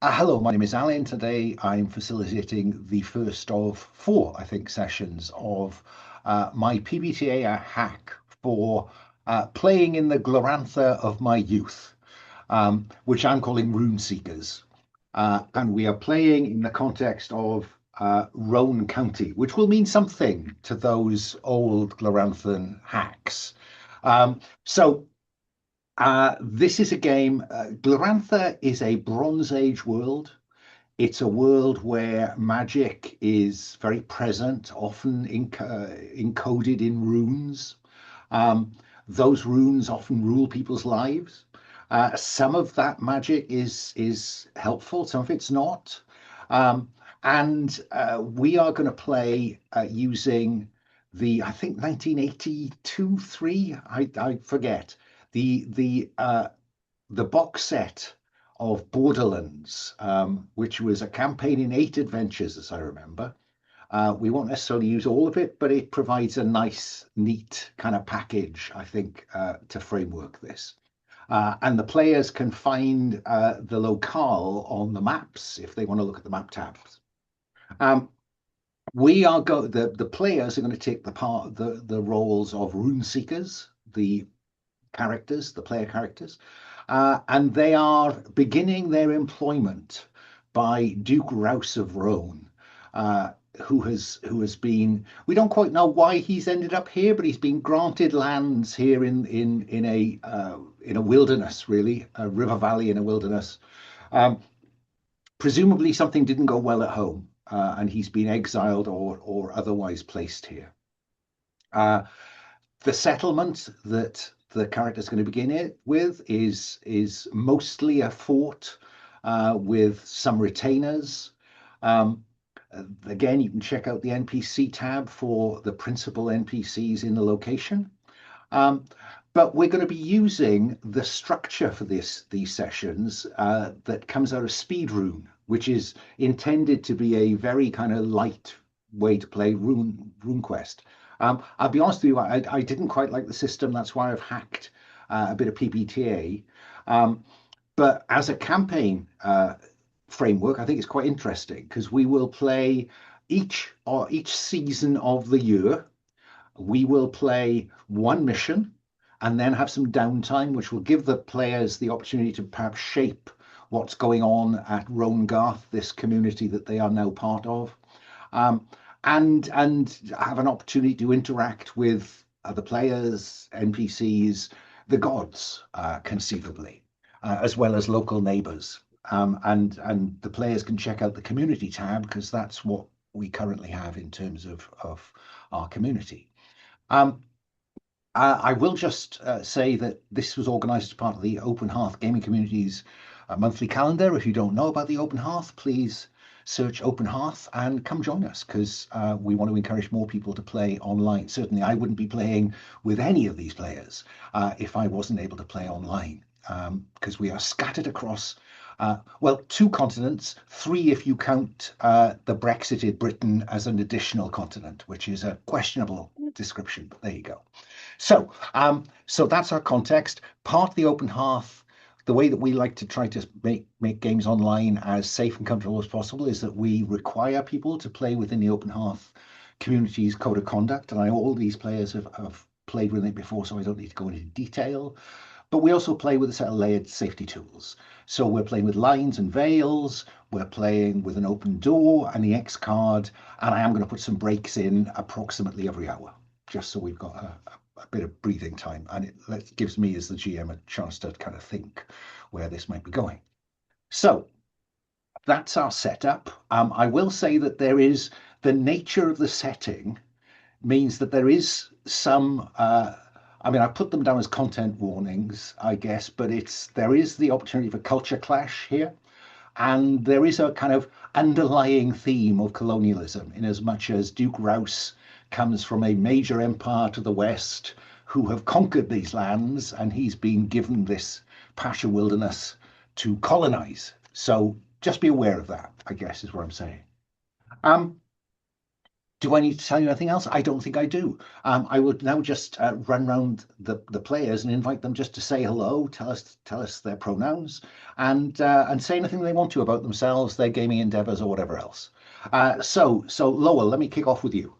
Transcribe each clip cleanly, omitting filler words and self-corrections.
Hello, my name is Alan. Today I'm facilitating the first of four, I think, sessions of my PBTA hack for playing in the Glorantha of my youth, which I'm calling Rune Seekers. And we are playing in the context of Rone County, which will mean something to those old Gloranthan hacks. So this is a game. Glorantha is a Bronze Age world. It's a world where magic is very present, often encoded in runes. Um, those runes often rule people's lives. Some of that magic is helpful, some of it's not. Um, and we are going to play using I think 1982, 3, I forget, the box set of Borderlands, which was a campaign in 8 adventures, as I remember. We won't necessarily use all of it, but it provides a nice, neat kind of package, I think, to framework this. And the players can find the locale on the maps if they want to look at the map tabs. Um, we are go the players are going to take the roles of rune seekers, the characters, the player characters, and they are beginning their employment by Duke Rouse of Rone, uh, who has been. We don't quite know why he's ended up here, but he's been granted lands here in a wilderness, really, a river valley in a wilderness. Um, Presumably, something didn't go well at home, and he's been exiled or otherwise placed here. Uh, the settlement that the character is going to begin it with is mostly a fort with some retainers. Um, Again, you can check out the NPC tab for the principal NPCs in the location. Um, but we're going to be using the structure for these sessions that comes out of Speed Rune, which is intended to be a very kind of light way to play Rune Quest. I'll be honest with you, I didn't quite like the system. That's why I've hacked a bit of PBTA. Um, but as a campaign framework, I think it's quite interesting because we will play each season of the year. We will play one mission and then have some downtime, which will give the players the opportunity to perhaps shape what's going on at Rone, this community that they are now part of, um, and have an opportunity to interact with other players, NPCs, the gods, conceivably, as well as local neighbours. And the players can check out the community tab because that's what we currently have in terms of our community. Um, I will just say that this was organised as part of the Open Hearth Gaming Community's monthly calendar. If you don't know about the Open Hearth, please search Open Hearth and come join us because we want to encourage more people to play online. Certainly, I wouldn't be playing with any of these players if I wasn't able to play online because we are scattered across. Well, 2 continents, 3 if you count the Brexited Britain as an additional continent, which is a questionable description, but there you go. So that's our context. Part of the Open Hearth, the way that we like to try to make games online as safe and comfortable as possible is that we require people to play within the Open Hearth community's code of conduct. And I know all these players have played with it before, so I don't need to go into detail. But we also play with a set of layered safety tools. So we're playing with lines and veils, we're playing with an open door and the X card, and I am going to put some breaks in approximately every hour, just so we've got a bit of breathing time. And it gives me, as the GM, a chance to kind of think where this might be going. So that's our setup. I will say that the nature of the setting means that there is some I mean, I put them down as content warnings, I guess, but there is the opportunity for culture clash here, and there is a kind of underlying theme of colonialism, in as much as Duke Rouse comes from a major empire to the west who have conquered these lands, and he's been given this Pasha wilderness to colonize. So just be aware of that, I guess, is what I'm saying. Um, Do I need to tell you anything else? I don't think I do. I will now just run round the players and invite them just to say hello, tell us their pronouns, and say anything they want to about themselves, their gaming endeavors, or whatever else. So Lowell, let me kick off with you.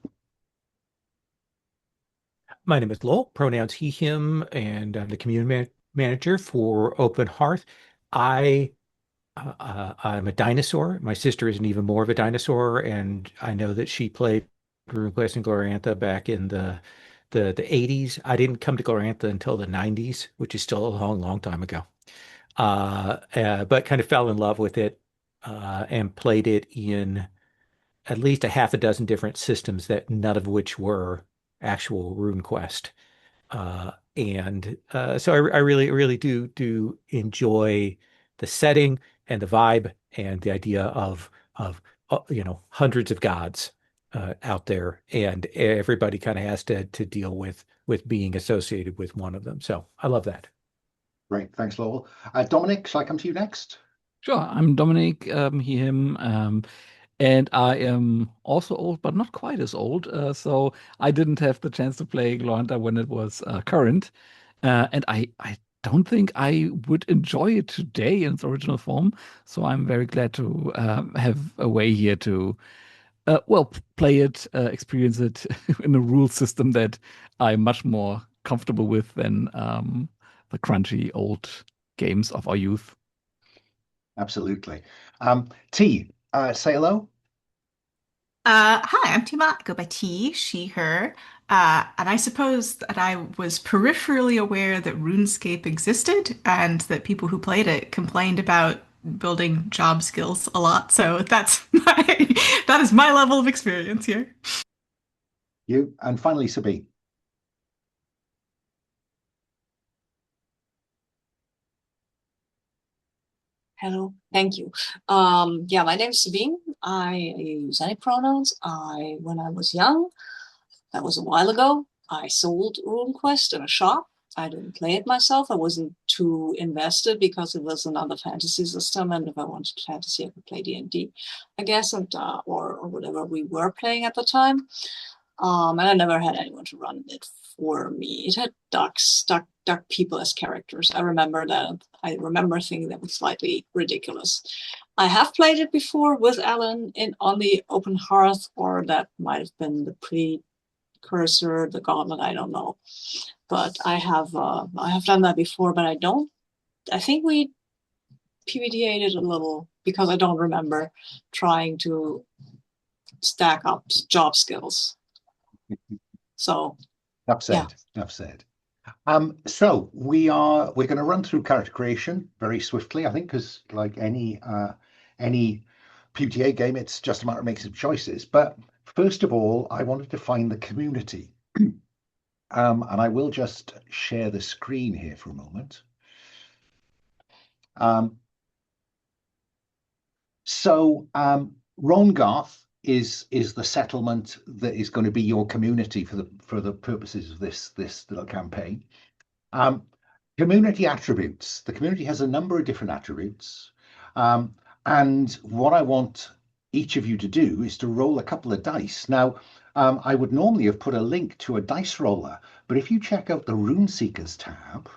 My name is Lowell, pronouns he, him, and I'm the community manager for Open Hearth. I I'm a dinosaur. My sister is an even more of a dinosaur, and I know that she played RuneQuest and Glorantha back in the 80s. I didn't come to Glorantha until the 90s, which is still a long, long time ago. But kind of fell in love with it and played it in at least a half a dozen different systems that none of which were actual RuneQuest. And so I really, really do enjoy the setting and the vibe and the idea of hundreds of gods out there, and everybody kind of has to deal with being associated with one of them. So I love that. Great, thanks, Lowell. Dominic, shall I come to you next? Sure, I'm Dominic, he, him, and I am also old, but not quite as old. So I didn't have the chance to play Glorantha when it was current, and I don't think I would enjoy it today in its original form. So I'm very glad to have a way here to, play it, experience it in a rule system that I'm much more comfortable with than the crunchy old games of our youth. Absolutely. T, say hello. Hi, I'm Tiamat. I go by T, she, her. And I suppose that I was peripherally aware that RuneScape existed and that people who played it complained about building job skills a lot. So that is my level of experience here. You, and finally Sabine. Hello, thank you. Yeah, my name is Sabine. I use any pronouns. When I was young, that was a while ago, I sold RuneQuest in a shop. I didn't play it myself. I wasn't too invested because it was another fantasy system, and if I wanted fantasy, I could play D&D, I guess, or whatever we were playing at the time. And I never had anyone to run it for me. It had duck people as characters. I remember that. I remember thinking that was slightly ridiculous. I have played it before with Alan on the Open Hearth, or that might have been the precursor, the Gauntlet. I don't know, but I have done that before. But I don't. I think we PVDA'd a little because I don't remember trying to stack up job skills. So Enough yeah. said. Enough said. So we're going to run through character creation very swiftly, I think, because like any PTA game, it's just a matter of making some choices. But first of all, I wanted to find the community. And I will just share the screen here for a moment. Ronegarth is the settlement that is going to be your community for the purposes of this little campaign. Community attributes. The community has a number of different attributes. And what I want each of you to do is to roll a couple of dice. Now, I would normally have put a link to a dice roller, but if you check out the Rune Seekers tab,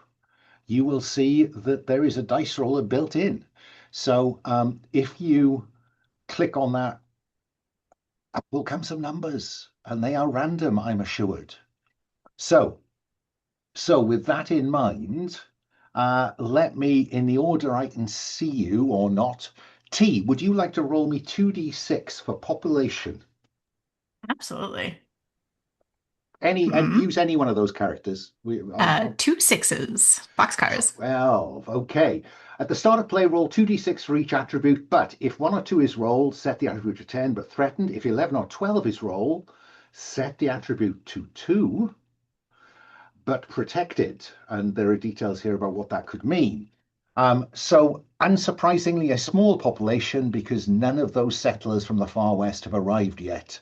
you will see that there is a dice roller built in. So if you click on that, up will come some numbers, and they are random, I'm assured. So with that in mind, let me, in the order I can see you or not, T, would you like to roll me 2d6 for population? Absolutely. And Hmm. use any one of those characters. Two sixes, boxcars. 12. Okay. At the start of play, roll 2d6 for each attribute, but if 1 or 2 is rolled, set the attribute to 10, but threatened. If 11 or 12 is rolled, set the attribute to 2, but protected. And there are details here about what that could mean. So unsurprisingly, a small population because none of those settlers from the far west have arrived yet.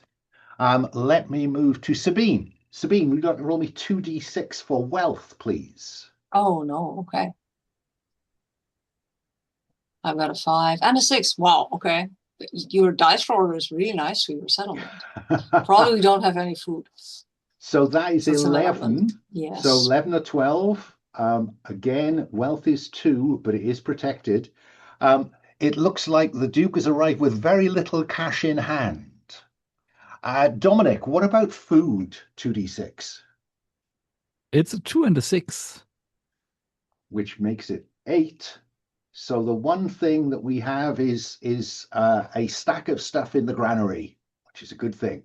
Let me move to Sabine. Sabine, would you like to roll me 2d6 for wealth, please? Oh no. Okay. I've got a 5 and a 6. Wow. Okay. Your dice roller is really nice for your settlement. Probably don't have any food. So that is So it's 11. Yes. So 11 or 12. Again, wealth is 2, but it is protected. It looks like the Duke has arrived with very little cash in hand. Dominic, what about food? 2d6. It's a 2 and a 6. Which makes it 8. So the one thing that we have is a stack of stuff in the granary, which is a good thing.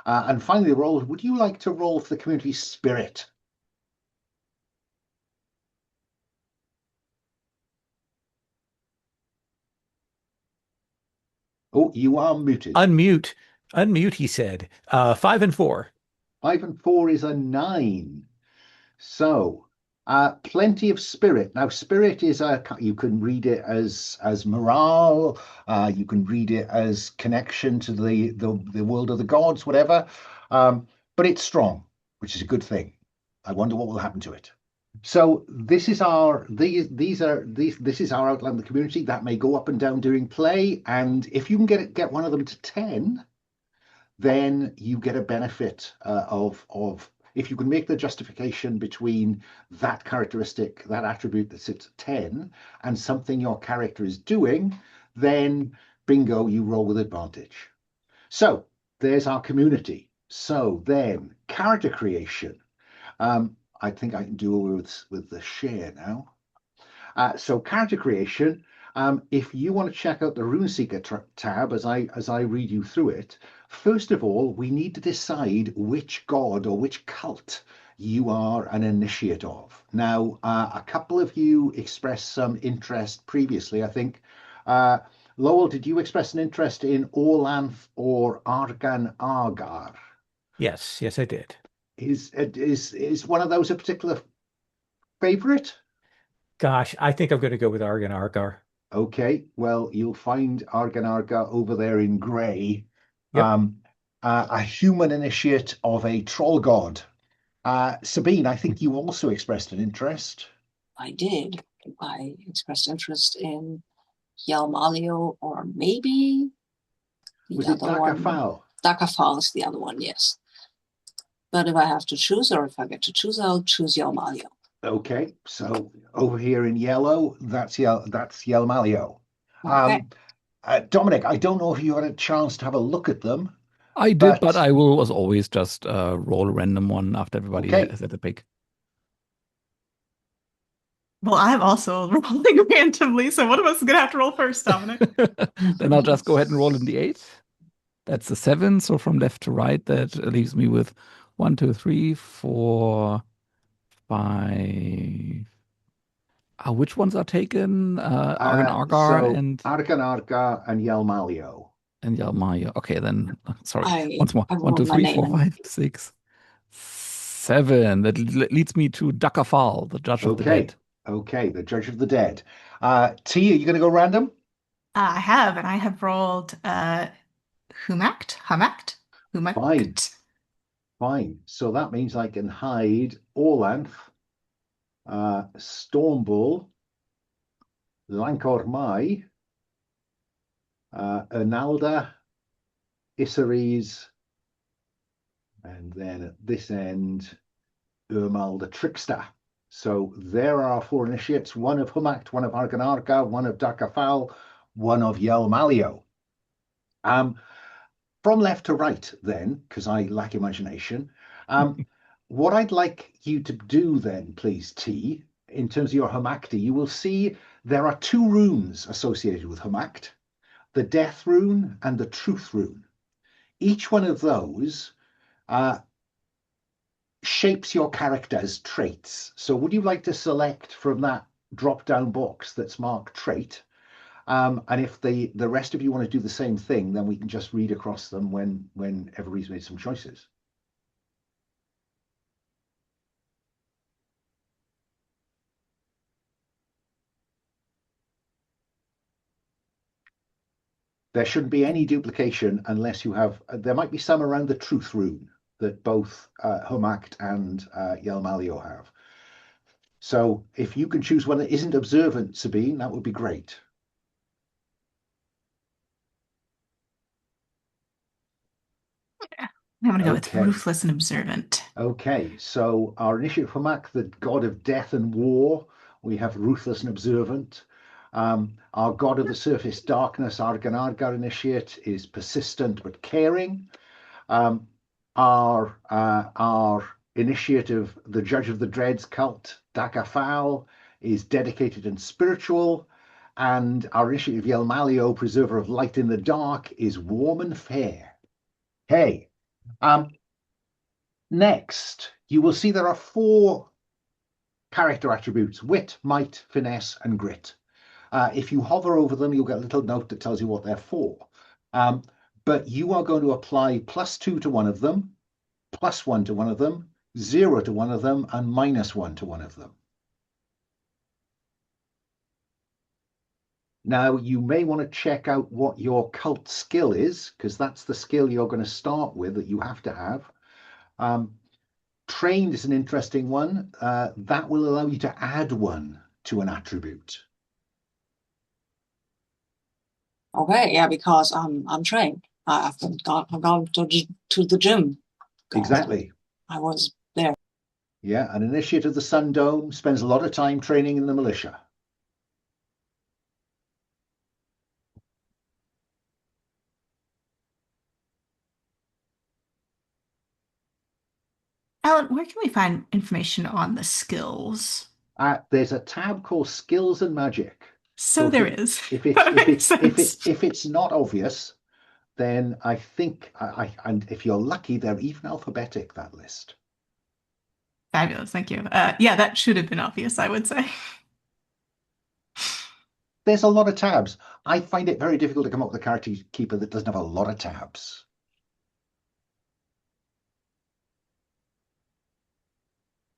And finally, roll. Would you like to roll for the community spirit? Oh, you are muted. Unmute, he said. 5 and 4. 5 and 4 is a 9. So, plenty of spirit. Now, spirit is you can read it as morale. You can read it as connection to the world of the gods, whatever. But it's strong, which is a good thing. I wonder what will happen to it. So this is our this is our outline of the community that may go up and down during play, and if you can get one of them to 10, then you get a benefit of if you can make the justification between that characteristic, that attribute that sits at 10, and something your character is doing, then bingo, you roll with advantage. So there's our community. So then character creation. I think I can do with the share now. So character creation. If you want to check out the Runeseeker tab as I read you through it, first of all, we need to decide which god or which cult you are an initiate of. Now, a couple of you expressed some interest previously. I think, Lowell, did you express an interest in Orlanth or Argan Argar? Yes, I did. Is one of those a particular favorite? Gosh, I think I'm going to go with Argan Argar. Okay, well, you'll find Argan Argar over there in grey. Yep. A human initiate of a troll god. Sabine, I think you also expressed an interest. I did. I expressed interest in Yalmalio, or maybe Was it Daka Fal? Daka Fal is the other one, yes. But if I have to choose, or if I get to choose, I'll choose Yalmalio. Okay, so over here in yellow, that's Yalmalio. Okay. Dominic, I don't know if you had a chance to have a look at them. I did, but I will, as always, just roll a random one after everybody has had a pick. Well, I'm also rolling randomly, so one of us is going to have to roll first, Dominic. Then I'll just go ahead and roll in the 8. That's a 7, so from left to right, that leaves me with 1, 2, 3, 4, 5. Which ones are taken? Argan Argar and Argan Argar and Yalmalio. And Yalmalio. Okay, then sorry. Once more. I 1, 2, 3, 4, 5, 6, 7. That leads me to Daka Fal, the Judge of the Dead. Okay, the Judge of the Dead. T, are you going to go random? I have, and I have rolled Humakt. Fine. So that means I can hide Orlanth, Stormbull, Lancor Mai, Ernalda, Isseries, and then at this end, Urmal the Trickster. So there are 4 initiates, one of Humakt, one of Argan Argar, one of Daka Fal, one of Yalmalio. From left to right then, because I lack imagination, what I'd like you to do then, please, T, in terms of your Humakti, you will see there are 2 runes associated with Humakt, the Death Rune and the Truth Rune. Each one of those shapes your character's traits. So would you like to select from that drop-down box that's marked trait? And if the rest of you want to do the same thing, then we can just read across them when everybody's made some choices. There shouldn't be any duplication unless you have, there might be some around the Truth Rune that both Humakt and Yalmalio have. So if you can choose one that isn't observant, Sabine, that would be great. I'm going to go with Okay. ruthless and observant. Okay, so our initiative Humakt, the god of death and war, we have ruthless and observant. Our god of the surface darkness, Argan Argar initiate, is persistent but caring. Our initiative, the judge of the dreads cult, Daka Fal, is dedicated and spiritual. And our initiative, Yelmalio, preserver of light in the dark, is warm and fair. Hey, next, you will see there are 4 character attributes: wit, might, finesse, and grit. If you hover over them, you'll get a little note that tells you what they're for. But you are going to apply +2 to one of them, +1 to one of them, 0 to one of them, and -1 to one of them. Now, you may want to check out what your cult skill is, because that's the skill you're going to start with that you have to have. Trained is an interesting one. That will allow you to add 1 to an attribute. Okay, yeah, because I'm trained. I've gone to the gym. Exactly. I was there. Yeah, an initiate of the Sun Dome spends a lot of time training in the militia. Alan, where can we find information on the skills? There's a tab called Skills and Magic. So there is. If it's not obvious, then I think and if you're lucky, they're even alphabetic, that list. Fabulous, thank you. Yeah, that should have been obvious, I would say. There's a lot of tabs. I find it very difficult to come up with a character keeper that doesn't have a lot of tabs.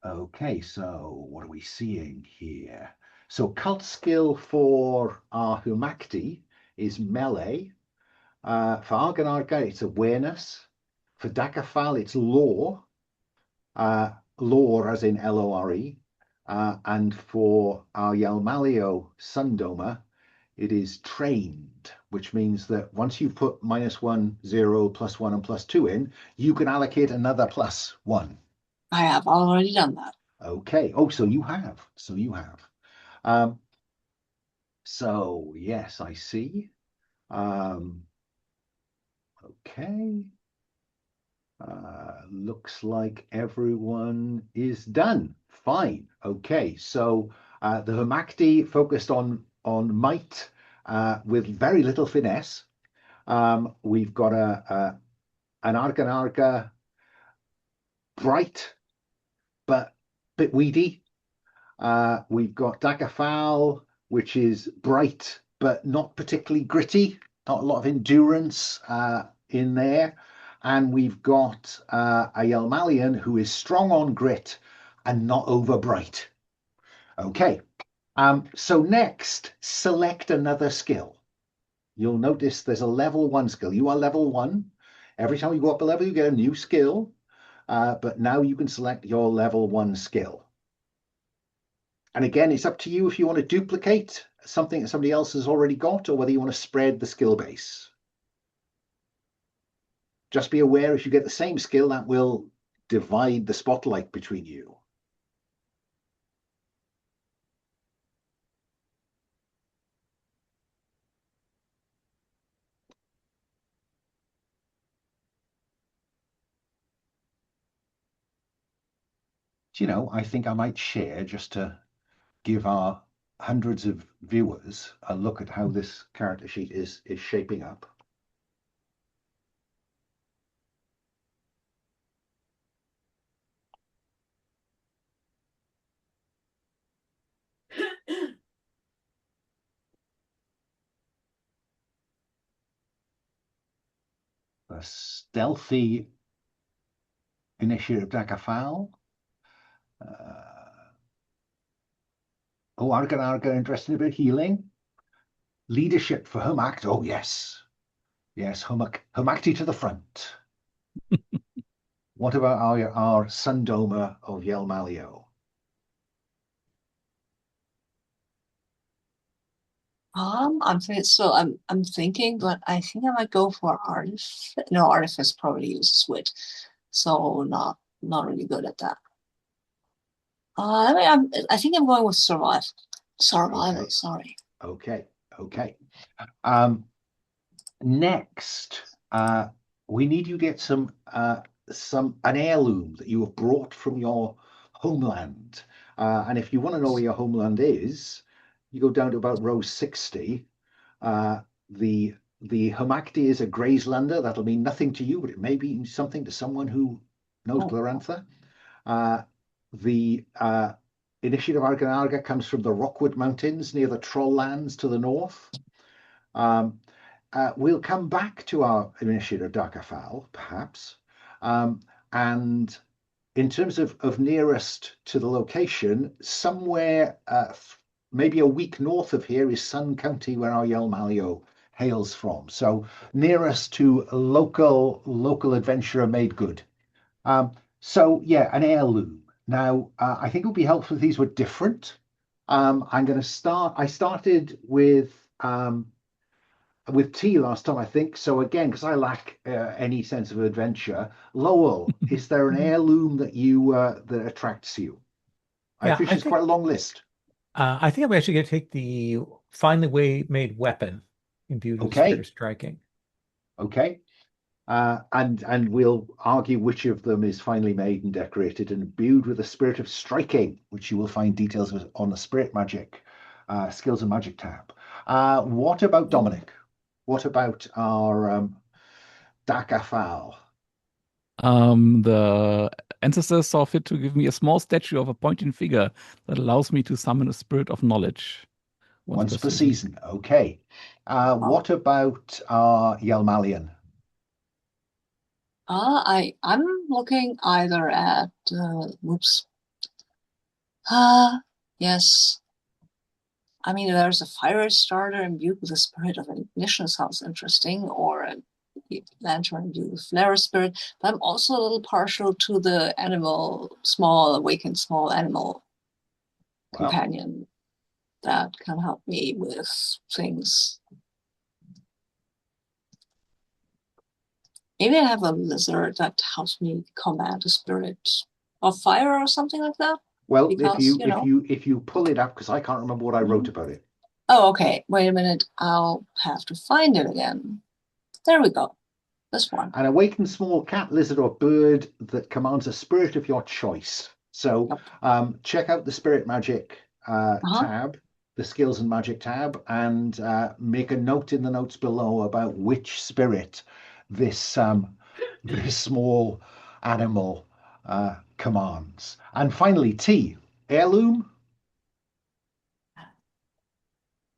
Okay, so what are we seeing here? So cult skill for our Humakti is melee. For Argan Argar, it's awareness. For Daka Fal, it's lore. Lore as in Lore. And for our Yalmalio Sundoma, it is trained, which means that once you put -1, 0, +1, and +2 in, you can allocate another +1. I have already done that. Okay. Oh, so you have. So you have. So yes, I see. Okay. Looks like everyone is done. Fine. Okay. So the Humakti focused on might with very little finesse. We've got an Argan Argar, bright but bit weedy. We've got Daka Fal, which is bright but not particularly gritty, not a lot of endurance in there. And we've got a Yelmalian who is strong on grit and not over bright. Okay, so next, select another skill. You'll notice there's a level 1 skill. You are level 1. Every time you go up a level, you get a new skill. But now you can select your level 1 skill. And again, it's up to you if you want to duplicate something that somebody else has already got or whether you want to spread the skill base. Just be aware if you get the same skill, that will divide the spotlight between you. You know, I think I might share just to give our hundreds of viewers a look at how this character sheet is shaping up. A stealthy initiative Daka Fal. Oh, Argan Argar interested in a bit of healing. Leadership for Humakt. Oh, yes. Yes, Humakti to the front. What about our Sundoma of Yelmalio? I'm thinking, but I think I might go for artifice. No, artifice probably uses wit, so not really good at that. I think I'm going with survival. Okay. Sorry. Okay. Next, we need you to get an heirloom that you have brought from your homeland. And if you want to know where your homeland is, you go down to about row 60. The Humakt is a Grazelander. That'll mean nothing to you, but it may be something to someone who knows Oh. Glorantha. The initiative Argan Argar comes from the Rockwood Mountains near the Troll Lands to the north. We'll come back to our initiative Daka Fal, perhaps. And in terms of nearest to the location, somewhere maybe a week north of here is Sun County, where our Yelmalio hails from. So nearest to a local adventurer made good. So yeah, an heirloom. Now, I think it would be helpful if these were different. I'm going to start. I started with tea last time, I think. So again, because I lack any sense of adventure, Lowell, is there an heirloom that that attracts you? I Yeah, appreciate it's quite a long list. I think I'm actually going to take the finely made weapon imbued with Okay. spirit striking. Okay. And we'll argue which of them is finely made and decorated and imbued with the spirit of striking, which you will find details of on the spirit magic skills and magic tab. What about Dominic? What about our Daka Fal? The ancestors saw fit to give me a small statue of a pointing figure that allows me to summon a spirit of knowledge Once per season. Okay. What about our Yelmalian? I'm looking either at yes. I mean, there's a fire starter imbued with the spirit of ignition, sounds interesting, or a lantern imbued with flare spirit. But I'm also a little partial to the awakened small animal companion that can help me with things. Maybe I have a lizard that helps me command a spirit of fire or something like that. Well, because, if you pull it up, because I can't remember what I wrote about it. Oh, okay. Wait a minute. I'll have to find it again. There we go. This one. An awakened small cat, lizard, or bird that commands a spirit of your choice. So check out the spirit magic tab, the skills and magic tab, and make a note in the notes below about which spirit this small animal commands. And finally, T, heirloom.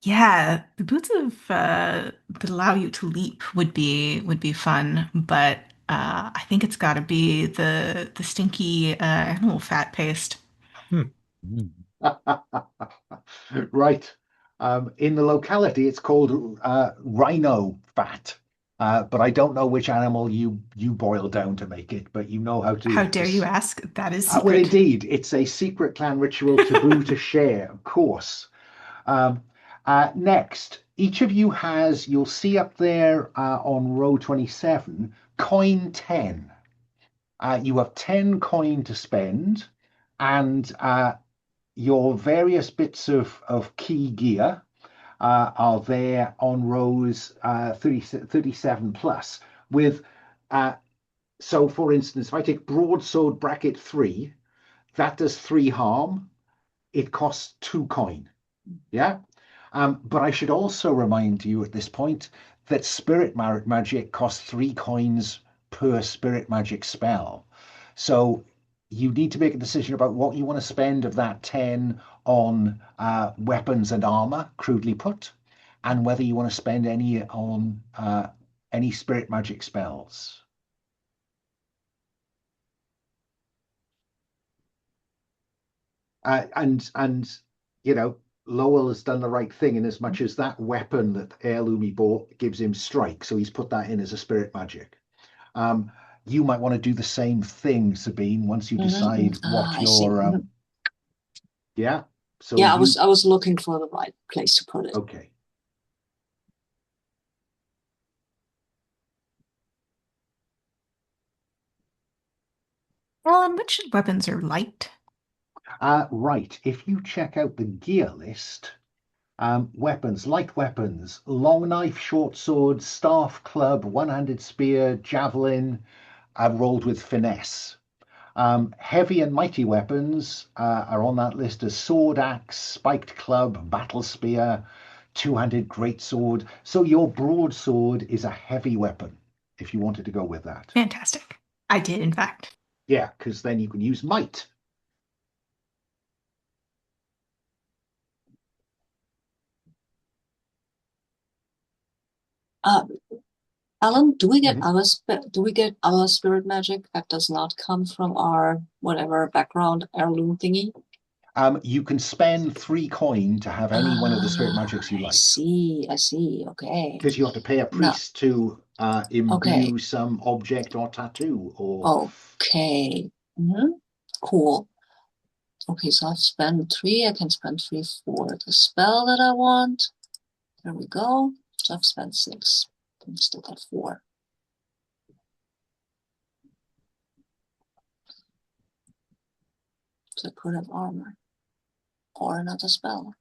Yeah, the boots of that allow you to leap would be fun, but I think it's got to be the stinky animal fat paste. Right. In the locality, it's called rhino fat. But I don't know which animal you boil down to make it, but you know how to. How dare you ask? That is Well, secret. indeed, it's a secret clan ritual taboo to share, of course. Next, each of you you'll see up there on row 27, coin 10. You have 10 coin to spend, and your various bits of key gear are there on rows 37 plus. So, for instance, if I take broadsword bracket 3, that does 3 harm. It costs 2 coin. Yeah. But I should also remind you at this point that spirit magic costs 3 coins per spirit magic spell. So you need to make a decision about what you want to spend of that 10 on weapons and armor, crudely put, and whether you want to spend any on any spirit magic spells. And Lowell has done the right thing in as much as that weapon that heirloom he bought gives him strike, so he's put that in as a spirit magic. You might want to do the same thing, Sabine, once you decide what your yeah. So I was looking for the right place to put it. Okay. Alan, which weapons are light? Right, if you check out the gear list, weapons, light weapons, long knife, short sword, staff, club, one-handed spear, javelin, rolled with finesse. Heavy and mighty weapons are on that list as sword, axe, spiked club, battle spear, two-handed greatsword. So your broadsword is a heavy weapon, if you wanted to go with that. Fantastic. I did, in fact. Yeah, because then you can use might. Alan, do we get Mhm. our spirit magic that does not come from our whatever background heirloom thingy? You can spend 3 coin to have any one of the spirit magics you I like, see. Okay. because you have to pay a No. priest to imbue Okay. some object or tattoo or Okay. Cool. Okay, so I've spent 3. I can spend 3 for the spell that I want. There we go. So I've spent 6. I'm still got 4. So I could have armor or another spell.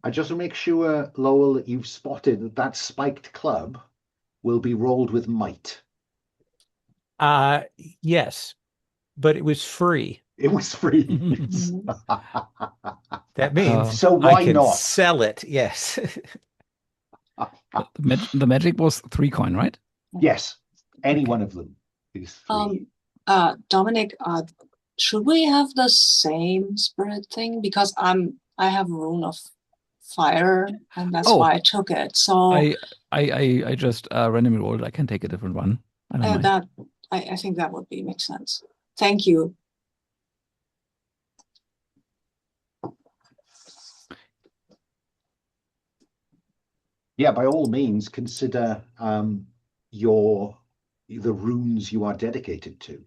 I just want to make sure, Lowell, that you've spotted that that spiked club will be rolled with might. Yes, but it was free. It was free. Mhm. That means So I why can not? sell it. Yes. The magic was 3 coin, right? Yes, any Okay. one of them is free. Dominic, should we have the same spirit thing? Because I have Rune of Fire, and that's Oh. why I took it. So I just randomly rolled. I can take a different one. I don't mind. I think that would make sense. Thank you. Yeah, by all means, consider the runes you are dedicated to.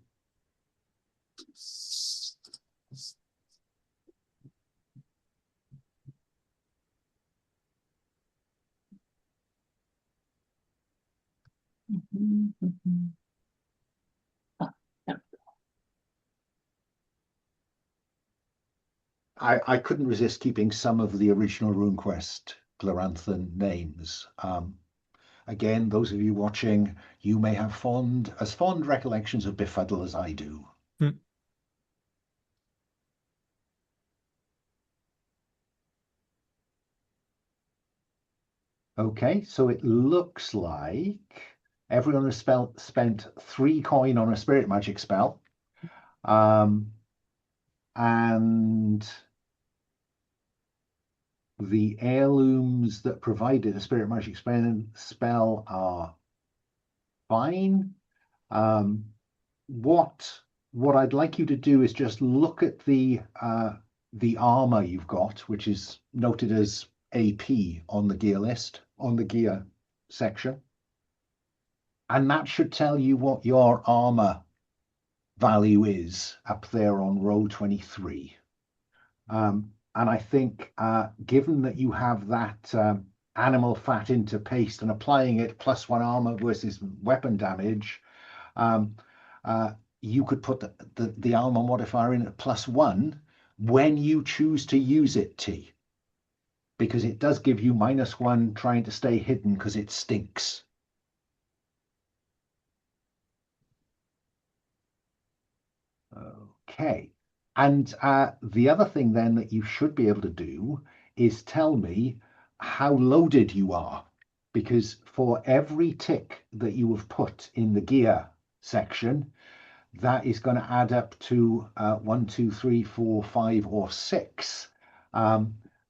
I couldn't resist keeping some of the original RuneQuest Gloranthan names. Again, those of you watching, you may have fond recollections of Befuddle as I do. Okay, so it looks like everyone has spent 3 coin on a spirit magic spell. And the heirlooms that provided a spirit magic spell are fine. What I'd like you to do is just look at the armor you've got, which is noted as AP on the gear list, on the gear section. And that should tell you what your armor value is up there on row 23. And I think, given that you have that animal fat into paste and applying it +1 armor versus weapon damage, you could put the armor modifier in at +1 when you choose to use it, T. Because it does give you -1 trying to stay hidden because it stinks. Okay. And the other thing then that you should be able to do is tell me how loaded you are. Because for every tick that you have put in the gear section, that is going to add up to 1, 2, 3, 4, 5, or 6.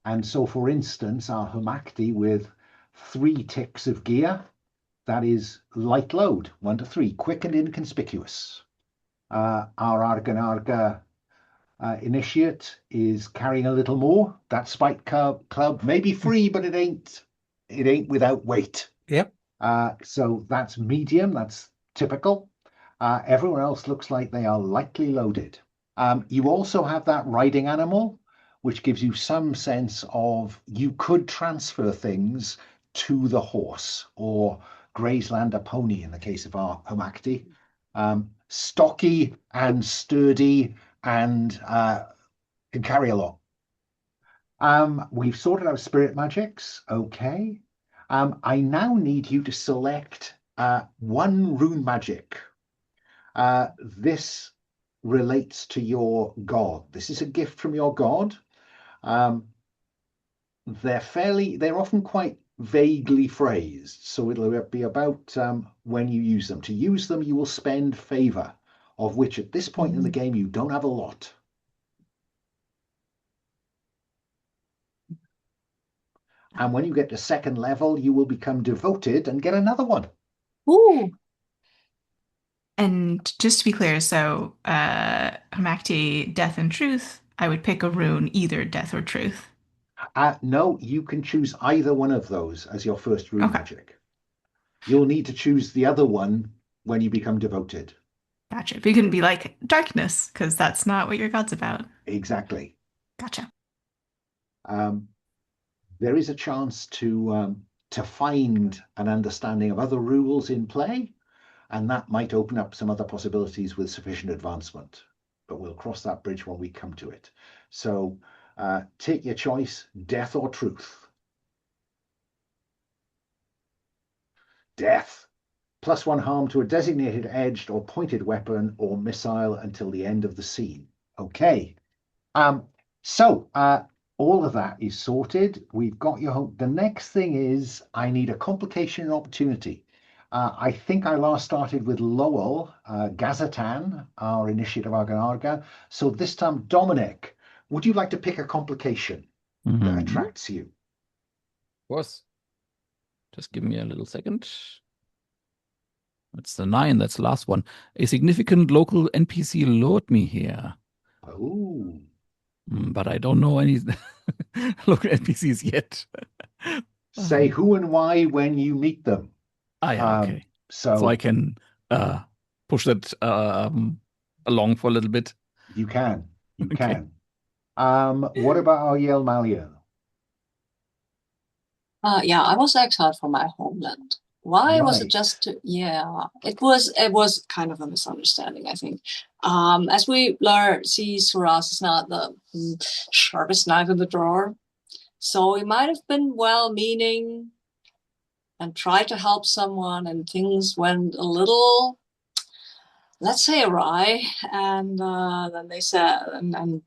And so, for instance, our Humakti with 3 ticks of gear, that is light load, 1 to 3, quick and inconspicuous. Our Argan Argar initiate is carrying a little more. That spike club may be free, but it ain't without weight. Yep. So that's medium. That's typical. Everyone else looks like they are lightly loaded. You also have that riding animal, which gives you some sense of you could transfer things to the horse or grazeland a pony in the case of our Humakti. Stocky and sturdy and can carry a lot. We've sorted out spirit magics. Okay. I now need you to select one rune magic. This relates to your god. This is a gift from your god. Um, they're often quite vaguely phrased, so it'll be about when you use them. To use them, you will spend favor, of which at this point in the game you don't have a lot. And when you get to second level, you will become devoted and get another one. Ooh. And just to be clear, so Humakti, Death and Truth, I would pick a rune, either Death or Truth. No, you can choose either one of those as your first rune Okay. magic. You'll need to choose the other one when you become devoted. Gotcha. But you couldn't be like darkness, because that's not what your god's about. Exactly. Gotcha. There is a chance to find an understanding of other rules in play, and that might open up some other possibilities with sufficient advancement. But we'll cross that bridge when we come to it. So take your choice, death or truth. Death. +1 harm to a designated edged or pointed weapon or missile until the end of the scene. Okay. So all of that is sorted. We've got your hope. The next thing is I need a complication and opportunity. I think I last started with Lowell, Gazatan, our initiate of Argan Argar. So this time, Dominic, would you like to pick a complication that attracts you? Of course. Just give me a little second. That's the 9. That's the last one. A significant local NPC lured me here. Oh. But I don't know any local NPCs yet. Say who and why when you meet them. Yeah, okay. So I can push that along for a little bit. You can. You Okay. can. What about Ariel Malian? Yeah, I was exiled from my homeland. Why was it Right. just it was kind of a misunderstanding, I think. As we learn, see, Surass is not the sharpest knife in the drawer. So he might have been well-meaning and tried to help someone, and things went a little, let's say, awry. And then they said, and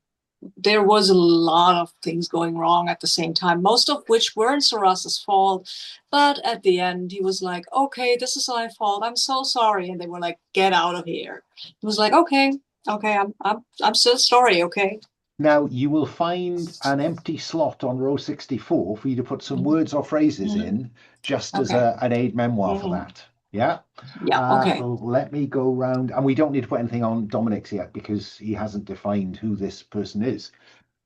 there was a lot of things going wrong at the same time, most of which weren't Surass's fault. But at the end, he was like, okay, this is my fault. I'm so sorry. And they were like, get out of here. He was like, okay, I'm still sorry, okay? Now, you will find an empty slot on row 64 for you to put some words or phrases in, just as an aid memoir for that. Yeah? Yeah, okay. Let me go round. And we don't need to put anything on Dominic's yet because he hasn't defined who this person is.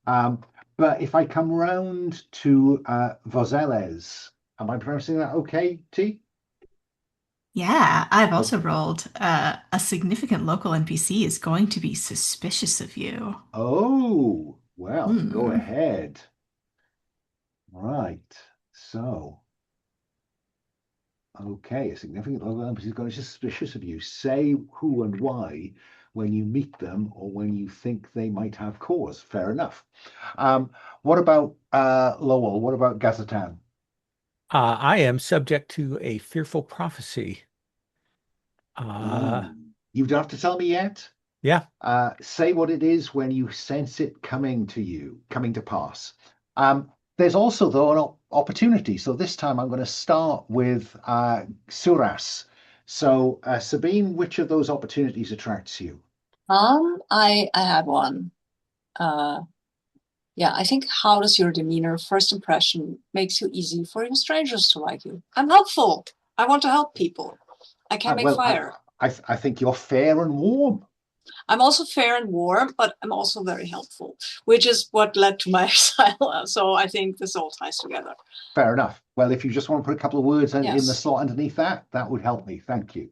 But if I come round to Vozeles, am I pronouncing that okay, T? Yeah, I've also rolled a significant local NPC is going to be suspicious of you. Oh, well, go ahead. Right. So, okay, a significant local NPC is going to be suspicious of you. Say who and why when you meet them or when you think they might have cause. Fair enough. What about Lowell? What about Gazatan? I am subject to a fearful prophecy. You don't have to tell me yet. Yeah. Say what it is when you sense it coming to pass. There's also, though, an opportunity. So this time I'm going to start with Surass. So, Sabine, which of those opportunities attracts you? I had one. Yeah, I think how does your demeanor, first impression, makes you easy for even strangers to like you. I'm helpful. I want to help people. I can make fire. I think you're fair and warm. I'm also fair and warm, but I'm also very helpful, which is what led to my exile. So I think this all ties together. Fair enough. Well, if you just want to put a couple of words in the slot underneath that, that would help me. Thank you.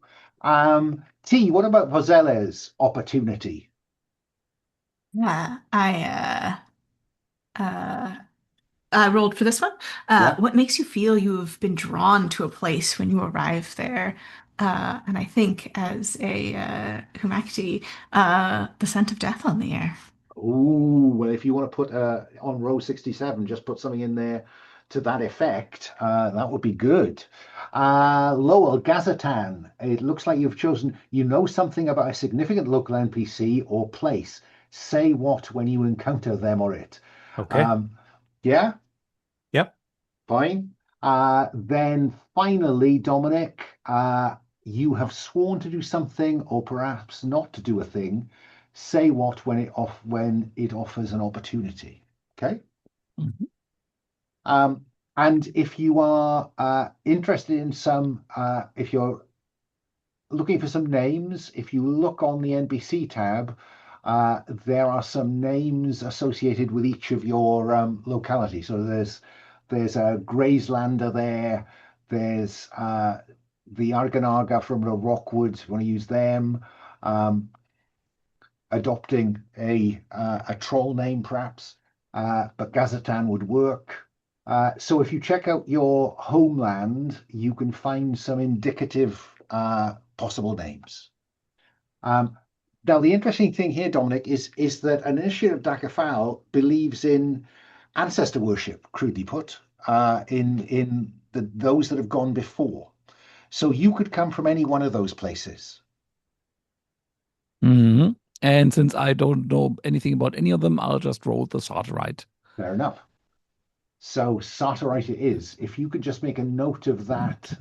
T, what about Vozeles' opportunity? Yeah, I rolled for this one. What makes you feel you have been drawn to a place when you arrive there? And I think as a Humakti, the scent of death on the air. Ooh, well, if you want to put on row 67, just put something in there to that effect. That would be good. Lowell, Gazatan, it looks like you've chosen, you know something about a significant local NPC or place. Say what when you encounter them or it. Okay. Yeah, Yep. fine. Then finally, Dominic, you have sworn to do something or perhaps not to do a thing. Say what when it offers an opportunity. Okay. Mhm. And if you are interested in if you're looking for some names, if you look on the NPC tab, there are some names associated with each of your localities. So there's a Grayslander there. There's the Argan Argar from the Rockwoods. You want to use them. Adopting a troll name, perhaps, but Gazatan would work. So if you check out your homeland, you can find some indicative possible names. Now, the interesting thing here, Dominic, is that an initiative of Daka Fal believes in ancestor worship, crudely put, in those that have gone before. So you could come from any one of those places. Mhm. And since I don't know anything about any of them, I'll just roll the Sarterite. Fair enough. So Sarterite it is. If you could just make a note of that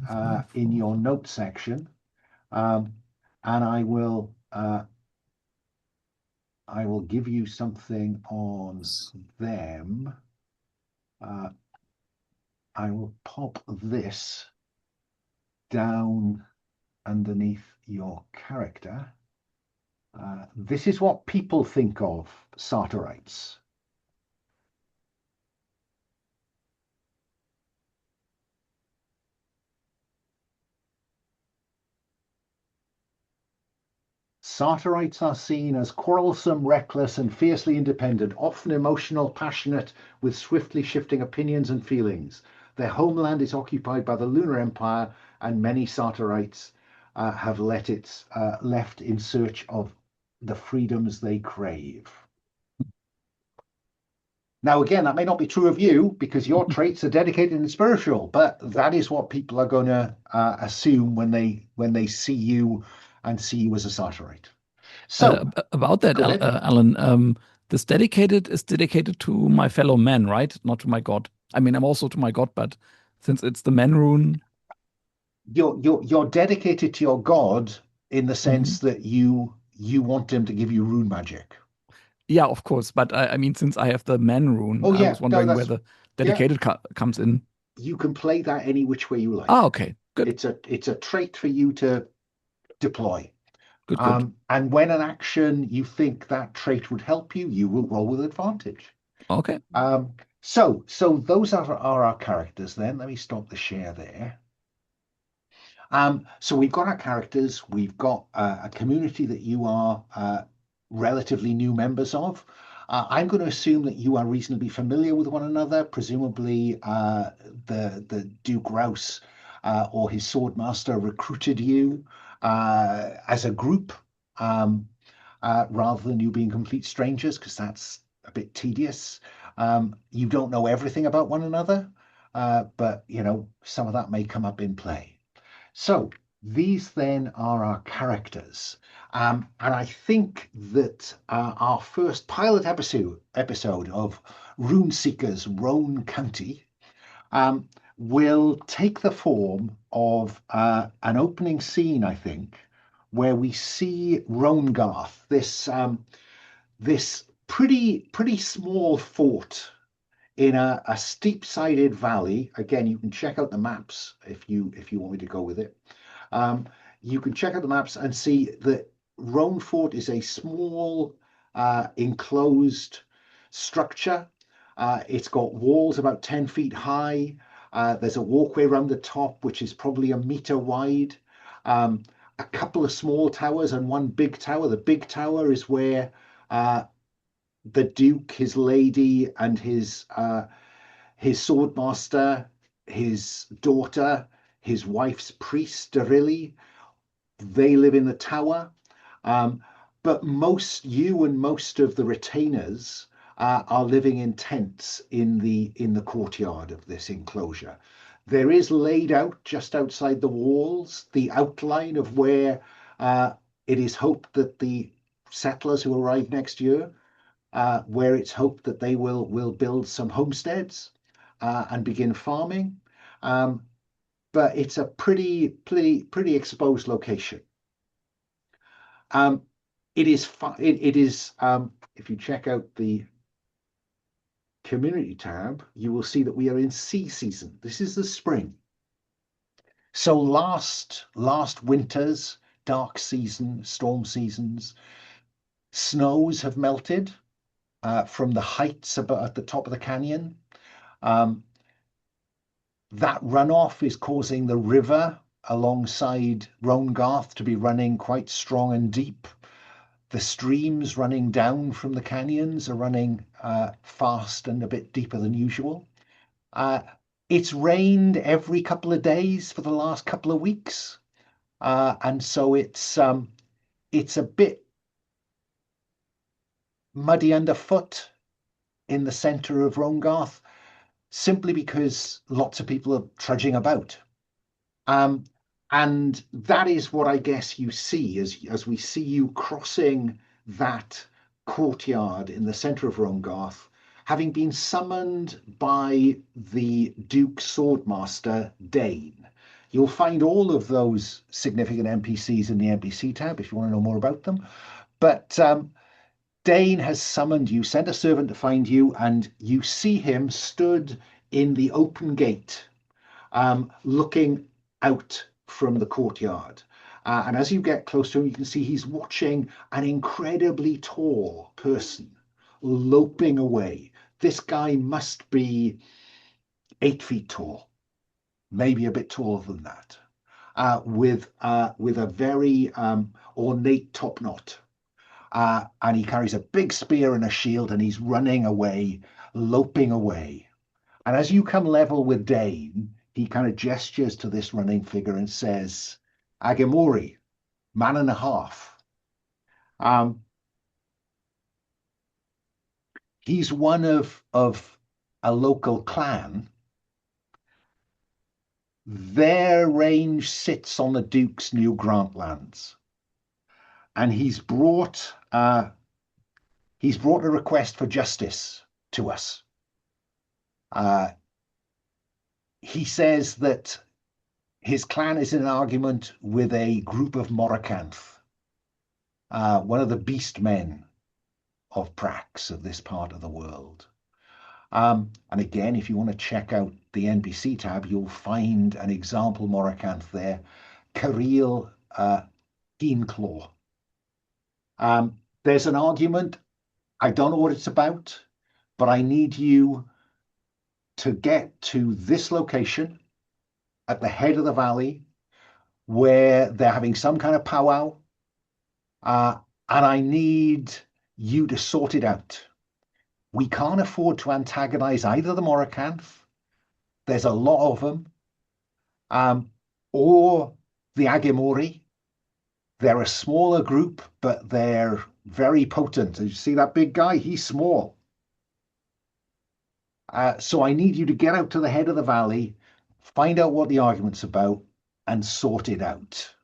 in your note section, and I will give you something on them. I will pop this down underneath your character. This is what people think of Sarterites. Sartorites are seen as quarrelsome, reckless, and fiercely independent, often emotional, passionate, with swiftly shifting opinions and feelings. Their homeland is occupied by the Lunar Empire, and many Sartorites have left in search of the freedoms they crave. Now, again, that may not be true of you because your traits are dedicated and spiritual, but that is what people are going to assume when they see you and see you as a Sartorite. So, About that, go ahead. Alan, this dedicated is dedicated to my fellow man, right? Not to my god. I mean, I'm also to my god, but since it's the man rune, You're dedicated to your god in the sense that you want him to give you rune magic. yeah, of course. But I mean, since I have the man rune, Oh I yeah, was no, wondering where the dedicated comes in. you can play that any which way you like. Ah, okay, good, It's a trait for you to deploy. good. And when an action you think that trait would help you, you will roll with advantage. Okay. So those are our characters then. Let me stop the share there. So we've got our characters, we've got a community that you are relatively new members of. I'm going to assume that you are reasonably familiar with one another. Presumably, the Duke Rouse or his swordmaster recruited you as a group rather than you being complete strangers, because that's a bit tedious. You don't know everything about one another, but some of that may come up in play. So these then are our characters. And I think that our first pilot episode of Rune Seekers, Rone County, will take the form of an opening scene, I think, where we see Ronegarth, this pretty small fort in a steep-sided valley. Again, you can check out the maps if you want me to go with it. You can check out the maps and see that Rone Fort is a small enclosed structure. It's got walls about 10 feet high. There's a walkway around the top, which is probably a meter wide. A couple of small towers and one big tower. The big tower is where the Duke, his lady, and his swordmaster, his daughter, his wife's priest, Darilli, They live in the tower. But you and most of the retainers are living in tents in the courtyard of this enclosure. There is laid out just outside the walls the outline of where it is hoped that the settlers who arrive next year, where it's hoped that they will build some homesteads and begin farming. But it's a pretty exposed location. It is if you check out the community tab, you will see that we are in sea season. This is the spring. So last winter's dark season, storm seasons, snows have melted from the heights about at the top of the canyon. That runoff is causing the river alongside Rone to be running quite strong and deep. The streams running down from the canyons are running fast and a bit deeper than usual. It's rained every couple of days for the last couple of weeks, and so it's a bit muddy underfoot in the center of Rongarth, simply because lots of people are trudging about. And that is what I guess you see as we see you crossing that courtyard in the center of Rongarth, having been summoned by the Duke Swordmaster Dane. You'll find all of those significant NPCs in the NPC tab if you want to know more about them. But Dane has summoned you, sent a servant to find you, and you see him stood in the open gate, looking out from the courtyard. And as you get close to him, you can see he's watching an incredibly tall person loping away. This guy must be 8 feet tall, maybe a bit taller than that, with a very ornate top knot. And he carries a big spear and a shield, and he's running away, loping away. And as you come level with Dane, he kind of gestures to this running figure and says, Agimori, man and a half. He's one of a local clan. Their range sits on the Duke's new grantlands. And he's brought a request for justice to us. He says that his clan is in an argument with a group of Morkanth, one of the beast men of Prax of this part of the world. And again, if you want to check out the NPC tab, you'll find an example Morkanth there, Kareel Keenclaw. There's an argument. I don't know what it's about, but I need you to get to this location at the head of the valley where they're having some kind of powwow, and I need you to sort it out. We can't afford to antagonize either the Morkanth, there's a lot of them, or the Agimori. They're a smaller group, but they're very potent. You see that big guy? He's small. So I need you to get out to the head of the valley, find out what the argument's about, and sort it out.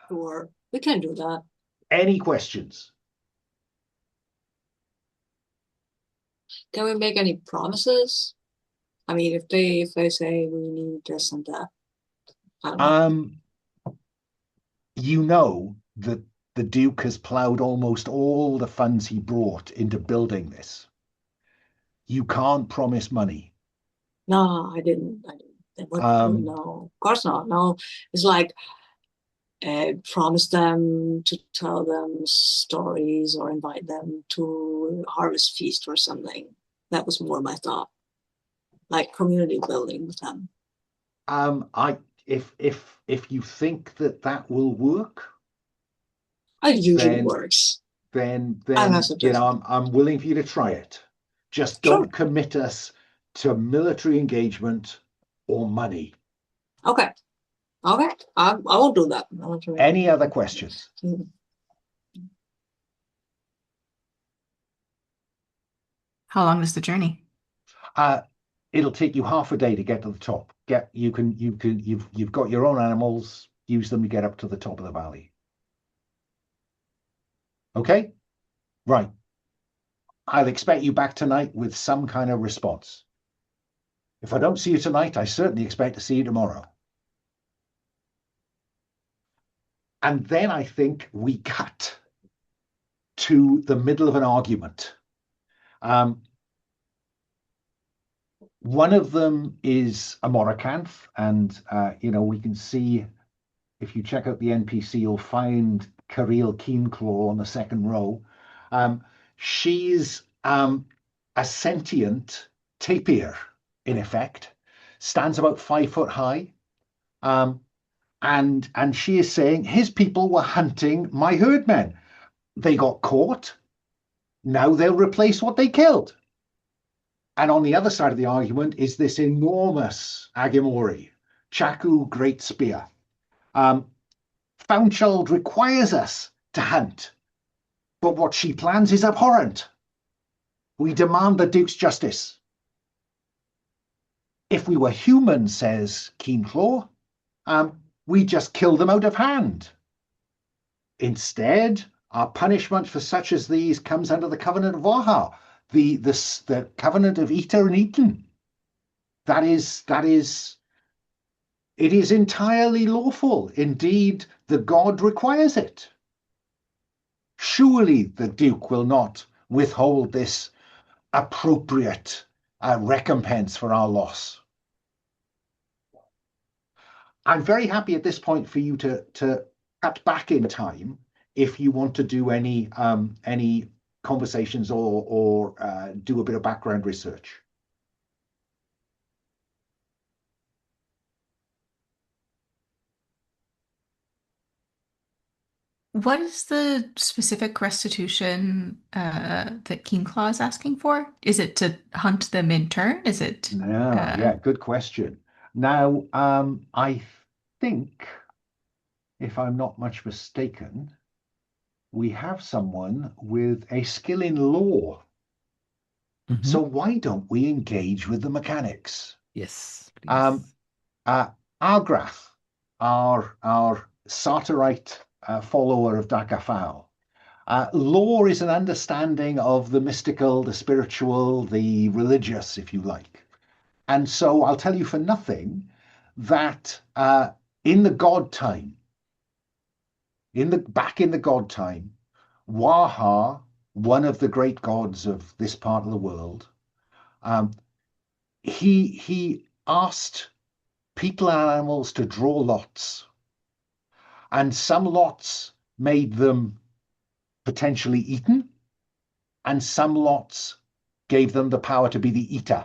Sure, we can do that. Any questions? Can we make any promises? I mean, if they say we need this and that, I don't know. You know that the Duke has ploughed almost all the funds he brought into building this. You can't promise money. No, I didn't. No, of course not. No, it's like promise them to tell them stories or invite them to a harvest feast or something. That was more my thought, like community building with them. If you think that will work, it usually works. Then you know I'm willing for you to try it. Just don't commit us to military engagement or money. Okay. Okay. I won't do that. I won't do it. Any other questions? How long is the journey? It'll take you half a day to get to the top. You've got your own animals, use them to get up to the top of the valley. Okay? Right. I'll expect you back tonight with some kind of response. If I don't see you tonight, I certainly expect to see you tomorrow. And then I think we cut to the middle of an argument. One of them is a Morkanth, and we can see, if you check out the NPC, you'll find Kareel Keenclaw on the second row. She's a sentient tapir, in effect, stands about 5 foot high, and she is saying his people were hunting my herdmen. They got caught. Now they'll replace what they killed. And on the other side of the argument is this enormous Agimori, Chaku Great Spear. Foundchild requires us to hunt, but what she plans is abhorrent. We demand the Duke's justice. If we were human, says Keenclaw, we just kill them out of hand. Instead, our punishment for such as these comes under the covenant of Waha, the covenant of eater and eaten. It is entirely lawful. Indeed, the god requires it. Surely the Duke will not withhold this appropriate recompense for our loss. I'm very happy at this point for you to cut back in time if you want to do any conversations or do a bit of background research. What is the specific restitution that Keenclaw is asking for? Is it to hunt them in turn? Is it? Yeah, good question. Now, I think, if I'm not much mistaken, we have someone with a skill in law. Mhm. So why don't we engage with the mechanics? Yes, please. Argrath, our Sartorite follower of Daka Fal. Law is an understanding of the mystical, the spiritual, the religious, if you like. And so I'll tell you for nothing that in the god time, back in the god time, Waha, one of the great gods of this part of the world, he asked people and animals to draw lots, and some lots made them potentially eaten, and some lots gave them the power to be the eater.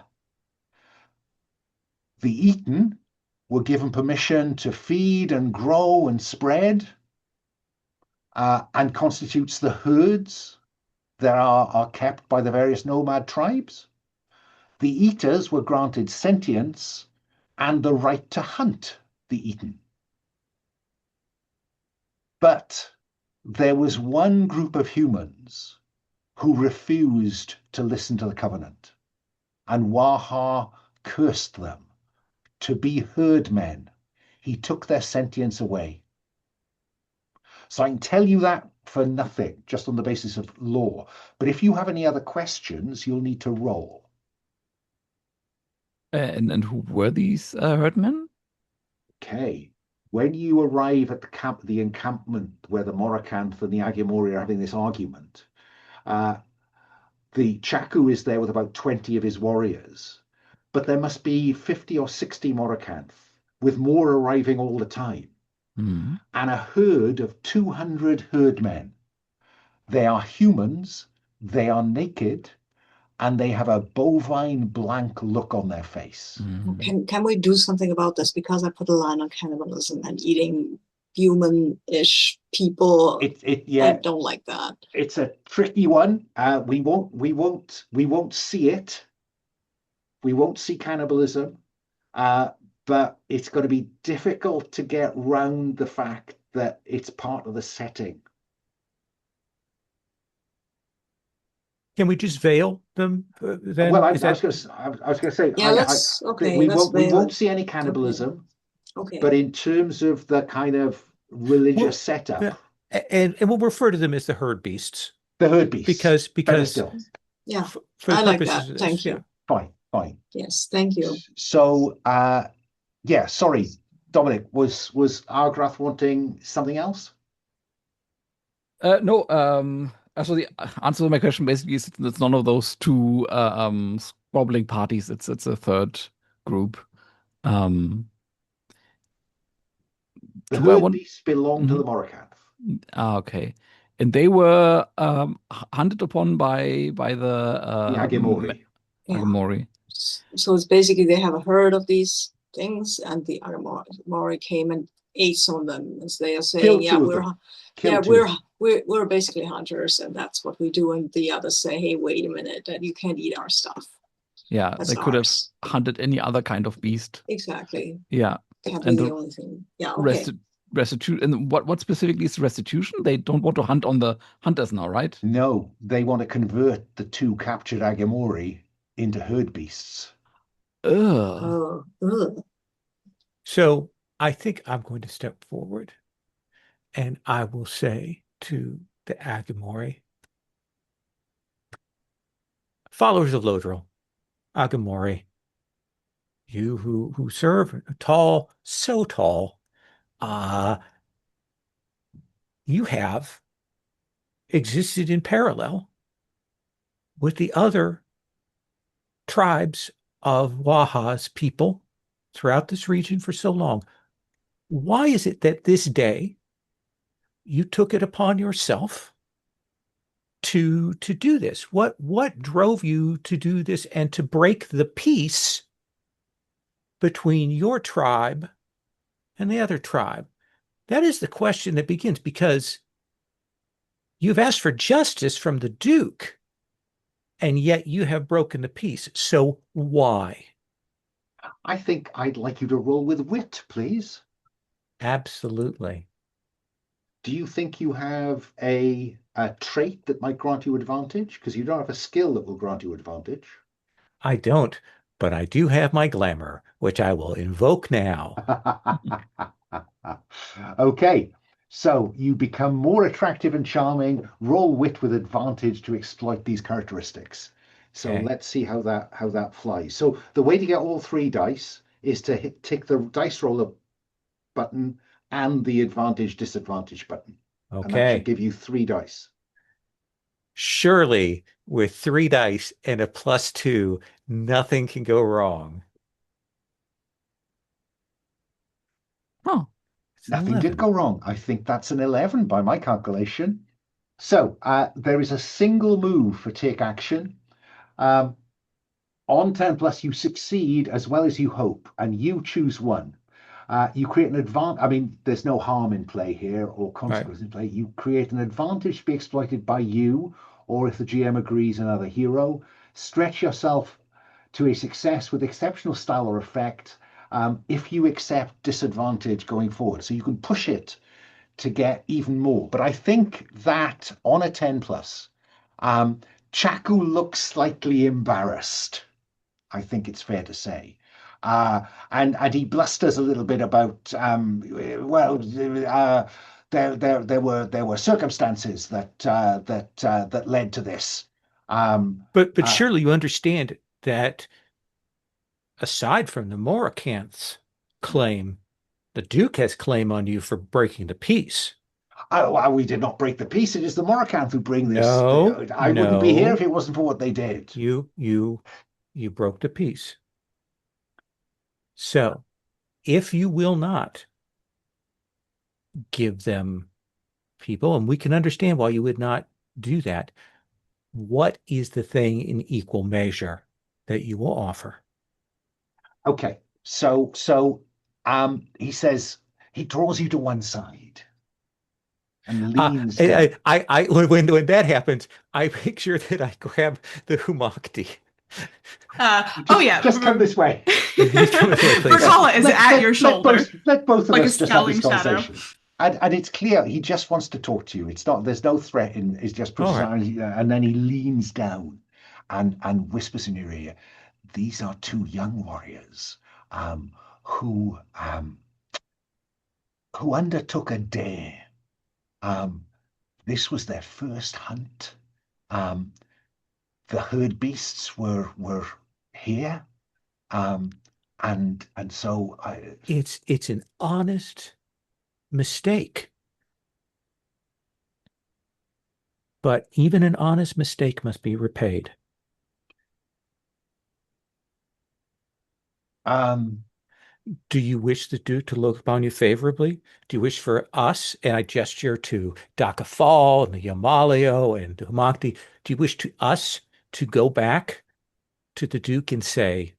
The eaten were given permission to feed and grow and spread, and constitutes the herds that are kept by the various nomad tribes. The eaters were granted sentience and the right to hunt the eaten. But there was one group of humans who refused to listen to the covenant, and Waha cursed them to be herdmen. He took their sentience away. So I can tell you that for nothing, just on the basis of law. But if you have any other questions, you'll need to roll. And who were these herdmen? Okay. When you arrive at the encampment where the Morkanth and the Agimori are having this argument, the Chaku is there with about 20 of his warriors, but there must be 50 or 60 Morkanth, with more arriving all the time, and a herd of 200 herdmen. They are humans, they are naked, and they have a bovine blank look on their face. Can we do something about this? Because I put a line on cannibalism and eating human-ish people. I don't like that. It's a tricky one. We won't see it. We won't see cannibalism. but it's going to be difficult to get round the fact that it's part of the setting. Can we just veil them then? Well, I Is was that going to, I was going to say, Yeah, let's okay. Let's we veil won't it. see any cannibalism, Okay. but in terms of the kind of religious setup, and we'll refer to them as the herd beasts the herd beasts, better because still. Yeah, for the I like purposes that. of this, Thank yeah. you. Fine. Yes, thank you. So, yeah, sorry, Dominic, was Argrath wanting something else? No, so the answer to my question basically is it's none of those two squabbling parties. It's a third group. Um, The do I herd want? beasts belong to Mhm. the Morkanth. Okay. And they were hunted upon by the The Agimori. Yeah. Agimori. So it's basically they have a herd of these things, and the Agimori came and ate some of them, and they are saying, Killed "Yeah, two of we're them. yeah Killed two of them. we're basically hunters, and that's what we do." And the others say, "Hey, wait a minute, that you can't eat our stuff. Yeah, That's they could have ours." hunted any other kind of beast. Exactly. Yeah, Can't be and the the only thing. Yeah. Okay. restitution. And what specifically is restitution? They don't want to hunt on the hunters now, right? No, they want to convert the two captured Agimori into herd beasts. Ugh. Ugh. So I think I'm going to step forward and I will say to the Agimori, followers of Lodril, Agimori, you who serve tall, so tall, you have existed in parallel with the other tribes of Waha's people throughout this region for so long. Why is it that this day you took it upon yourself to do this? What drove you to do this and to break the peace between your tribe and the other tribe? That is the question that begins, because you've asked for justice from the Duke, and yet you have broken the peace. So why? I think I'd like you to roll with wit, please. Absolutely. Do you think you have a trait that might grant you advantage? Because you don't have a skill that will grant you advantage. I don't, but I do have my glamour, which I will invoke now. Okay, so you become more attractive and charming. Roll wit with advantage to exploit these characteristics. So Okay. let's see how that flies. So the way to get all three dice is to tick the dice roller button and the advantage disadvantage button. And that should Okay. give you 3 dice. Surely, with 3 dice and a +2, nothing can go wrong. Oh, It's an Nothing did 11. go wrong. I think that's an 11 by my calculation. So there is a single move for take action. On 10 plus, you succeed as well as you hope, and you choose one. You create an advantage. I mean, there's no harm in play here or consequence in play. You create an advantage to be exploited by you, or if the GM agrees, another hero. Stretch yourself to a success with exceptional style or effect if you accept disadvantage going forward. So you can push it to get even more. But I think that on a 10 plus, Chaku looks slightly embarrassed. I think it's fair to say. And he blusters a little bit about there were circumstances that led to this. But surely you understand that aside from the Morkanth's claim, the Duke has claim on you for breaking the peace. We did not break the peace. It is the Morkanth who bring this. No, I wouldn't be here if no. it wasn't for what they did. You broke the peace. So, if you will not give them people, and we can understand why you would not do that, what is the thing in equal measure that you will offer? Okay, so he says he draws you to one side and leans down. When that happens, I make sure that I grab the Humakt. Oh yeah. Just come this way. Come this way, please. Virkala is at your shoulder, Let both of like a us just have this scowling shadow. conversation. And it's clear he just wants to talk to you. It's not, there's no threat in, it's just All right. personality. And then he leans down and whispers in your ear, these are two young warriors who undertook a dare. This was their first hunt. The herd beasts were here. And so It's an honest mistake. But even an honest mistake must be repaid. Do you wish the Duke to look upon you favorably? Do you wish for us, and I gesture to Daka Fal and the Yamalio and Humakt, do you wish to us to go back to the Duke and say,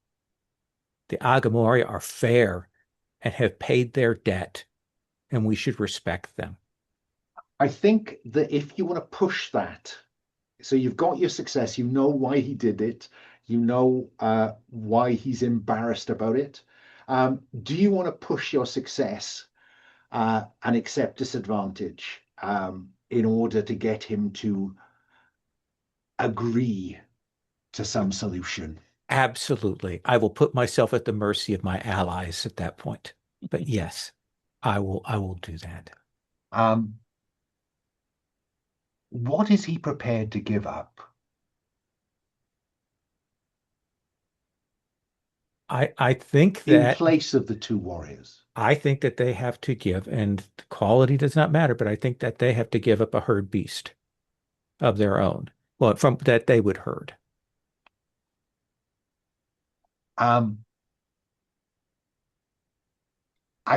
the Agimori are fair and have paid their debt, and we should respect them? I think that if you want to push that, so you've got your success, you know why he did it, you know why he's embarrassed about it. Do you want to push your success and accept disadvantage in order to get him to agree to some solution? Absolutely. I will put myself at the mercy of my allies at that point. But yes, I will do that. What is he prepared to give up? I think that in place of the two warriors. I think that they have to give, and the quality does not matter, but I think that they have to give up a herd beast of their own. Well, from that they would herd. I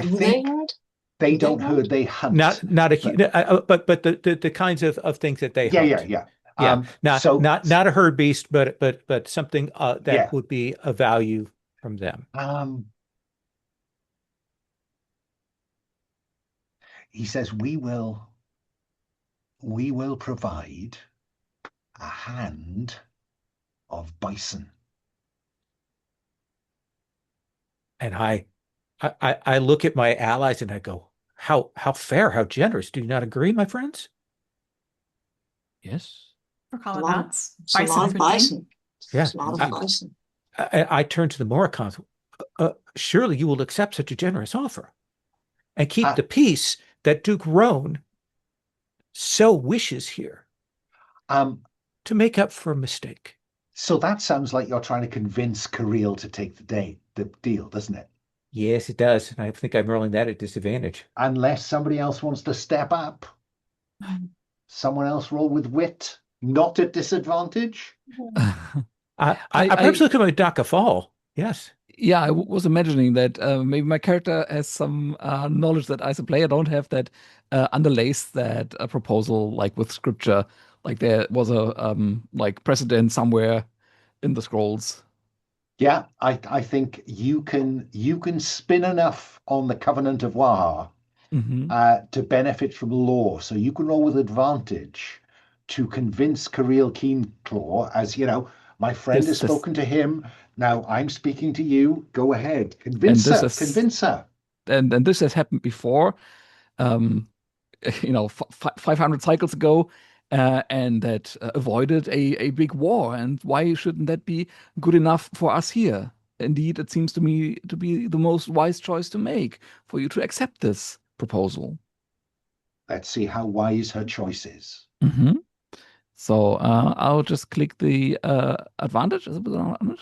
Do think they herd? they Do they don't herd? herd, they hunt. Not but the kinds of things that they hunt. Yeah. Not a herd beast, but something that Yeah. would be a value from them. He says, we will provide a hand of bison. And I look at my allies and I go, how fair, how generous. Do you not agree, my friends? Yes. Virkala Lot of- nods. It's a lot of 15. bison. Yeah. It's a lot of bison. I turn to the Morkanth. Surely you will accept such a generous offer and keep the peace that Duke Rone so wishes here to make up for a mistake. So that sounds like you're trying to convince Kirill to take the deal, doesn't it? Yes, it does. And I think I'm rolling that at disadvantage. Unless somebody else wants to step up. Someone else roll with wit, not at disadvantage. I perhaps look at my Daka Fal. Yes. Yeah, I was imagining that maybe my character has some knowledge that as a player don't have, that underlays that proposal, like with scripture, like there was a like precedent somewhere in the scrolls. Yeah, I think you can spin enough on the Covenant of Waha to benefit from law. So you can roll with advantage to convince Kirill Keenclaw, as you know, my friend has spoken to him. Now I'm speaking to you. Go ahead. Convince her. And this has happened before, 500 cycles ago, and that avoided a big war. And why shouldn't that be good enough for us here? Indeed, it seems to me to be the most wise choice to make for you to accept this proposal. Let's see how wise her choice is. So I'll just click the advantage. Is it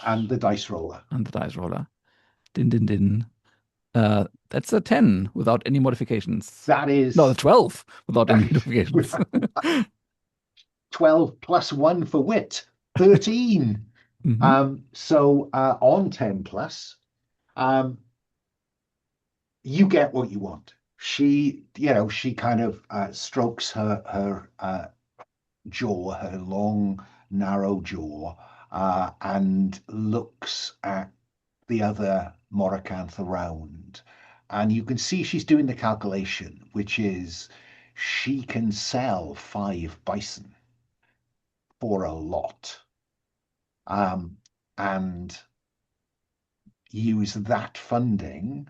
and the dice roller. And the dice roller. Din din din. That's a 10 without any modifications. That is no, 12 without any modifications. 12 plus 1 for wit, 13. So on 10 plus, you get what you want. She kind of strokes her jaw, her long, narrow jaw, and looks at the other Morkanth around. And you can see she's doing the calculation, which is she can sell 5 bison for a lot. and use that funding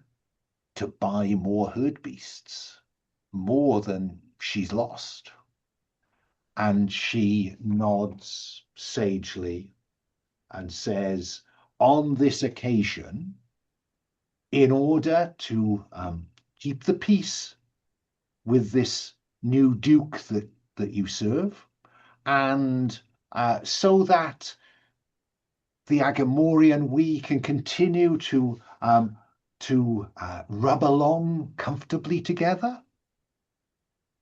to buy more herd beasts, more than she's lost. And she nods sagely and says, on this occasion, in order to keep the peace with this new duke that you serve, and so that the Agimori and we can continue to rub along comfortably together,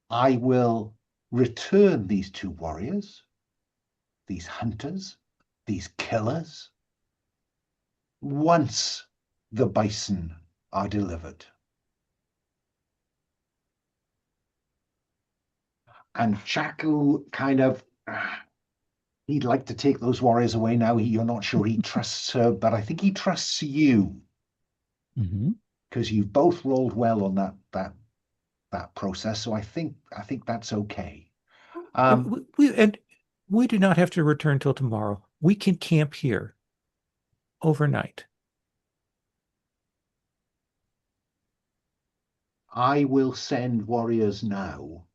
I will return these two warriors, these hunters, these killers, once the bison are delivered. And Chaku kind of, he'd like to take those warriors away now. You're not sure he trusts her, but I think he trusts you. Because you've both rolled well on that process. So I think that's okay. We do not have to return till tomorrow. We can camp here overnight. I will send warriors now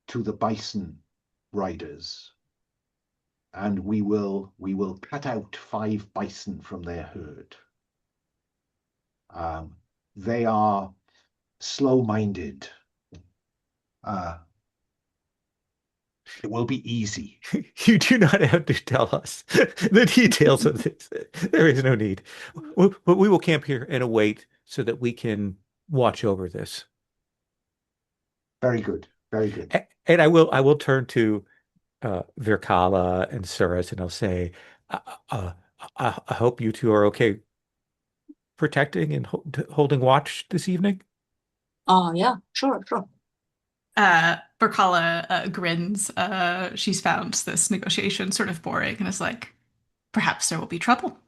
to the bison riders, and we will cut out 5 bison from their herd. They are slow-minded. It will be easy. You do not have to tell us the details of this. There is no need. But we will camp here and await so that we can watch over this. Very good. Very good. And I will turn to Virkala and Surass, and I'll say, I hope you two are okay protecting and holding watch this evening. Yeah, sure. Virkala grins. She's found this negotiation sort of boring and is like, perhaps there will be trouble.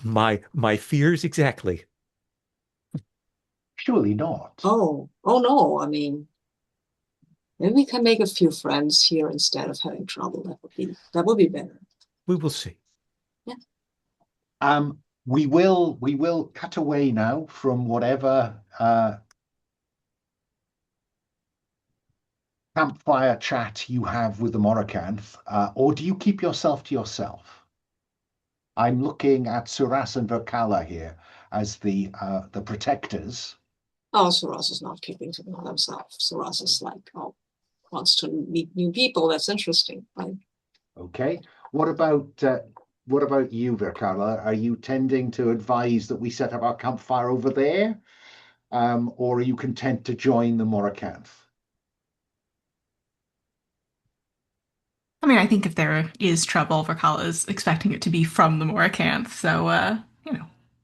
My fears exactly. Surely not. Oh no. I mean, maybe we can make a few friends here instead of having trouble. That would be better. We will see. Yeah. We will cut away now from whatever campfire chat you have with the Morkanth, or do you keep yourself to yourself? I'm looking at Surass and Virkala here as the protectors. Oh, Surass is not keeping to himself. Surass is like, wants to meet new people. That's interesting, right? Okay. What about you, Virkala? Are you tending to advise that we set up our campfire over there, or are you content to join the Morkanth? I mean, I think if there is trouble, Virkala is expecting it to be from the Morkanth, so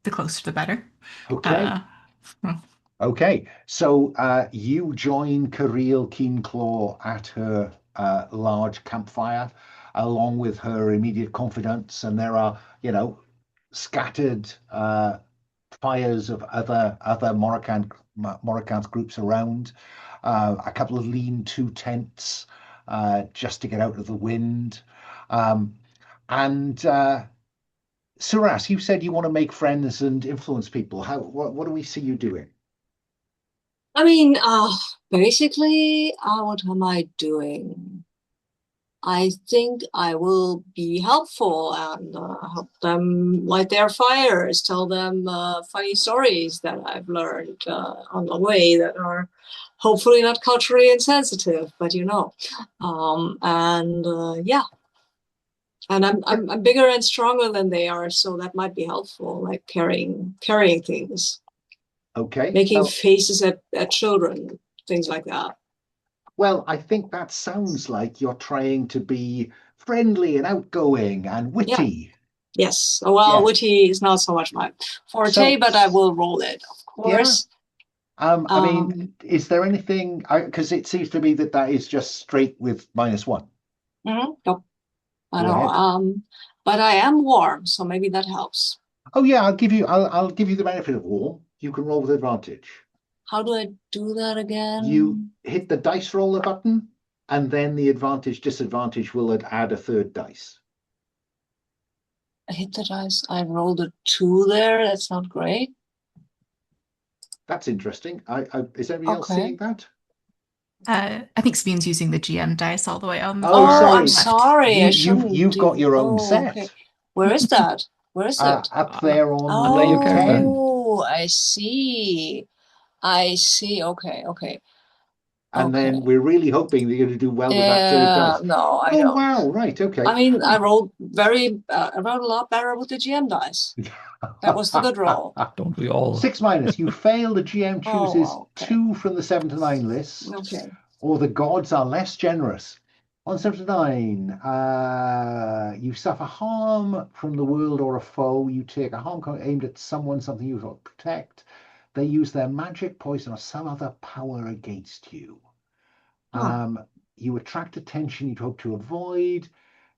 the closer the better. Okay. Okay. So you join Kareel Keenclaw at her large campfire, along with her immediate confidants, and there are, scattered fires of other Morkanth groups around, a couple of lean-to tents just to get out of the wind. And Surass, you said you want to make friends and influence people. What do we see you doing? I mean, basically, what am I doing? I think I will be helpful and help them light their fires, tell them funny stories that I've learned on the way that are hopefully not culturally insensitive, but yeah. And I'm bigger and stronger than they are, so that might be helpful, like carrying things. Okay. Making faces at children, things like that. Well, I think that sounds like you're trying to be friendly and outgoing and witty. Yeah. Yes. Well, witty is not so much my forte, but I will roll it, of course. Yeah. I mean, is there anything, because it seems to me that is just straight with -1. Nope. I know. But I am warm, so maybe that helps. Oh yeah, I'll give you the benefit of warm. You can roll with advantage. How do I do that again? You hit the dice roller button, and then the advantage disadvantage will add a third dice. I hit the dice. I rolled a 2 there. That's not great. That's interesting. Is everybody else Okay. seeing that? I think Sabine's using the GM dice all the way on the Oh, Oh, sorry. I'm sorry. I shouldn't You've got do. your own Oh, set. okay. Where is that? Where is it? Up there on Under your lane character. 10. Oh, I see. I see. Okay, okay. And then Okay. we're really hoping that you're going to do well with that third dice. No, I Oh, don't. wow. Right. Okay. I mean, I rolled a lot better with the GM dice. That was the good roll. Don't we all? 6 minus. You fail. The GM chooses Oh, okay. 2 from the 7 to 9 list, Okay. or the gods are less generous. On 7 to 9, you suffer harm from the world or a foe. You take a harm aimed at someone, something you will protect. They use their magic, poison, or some other power against you. Huh. You attract attention you'd hope to avoid.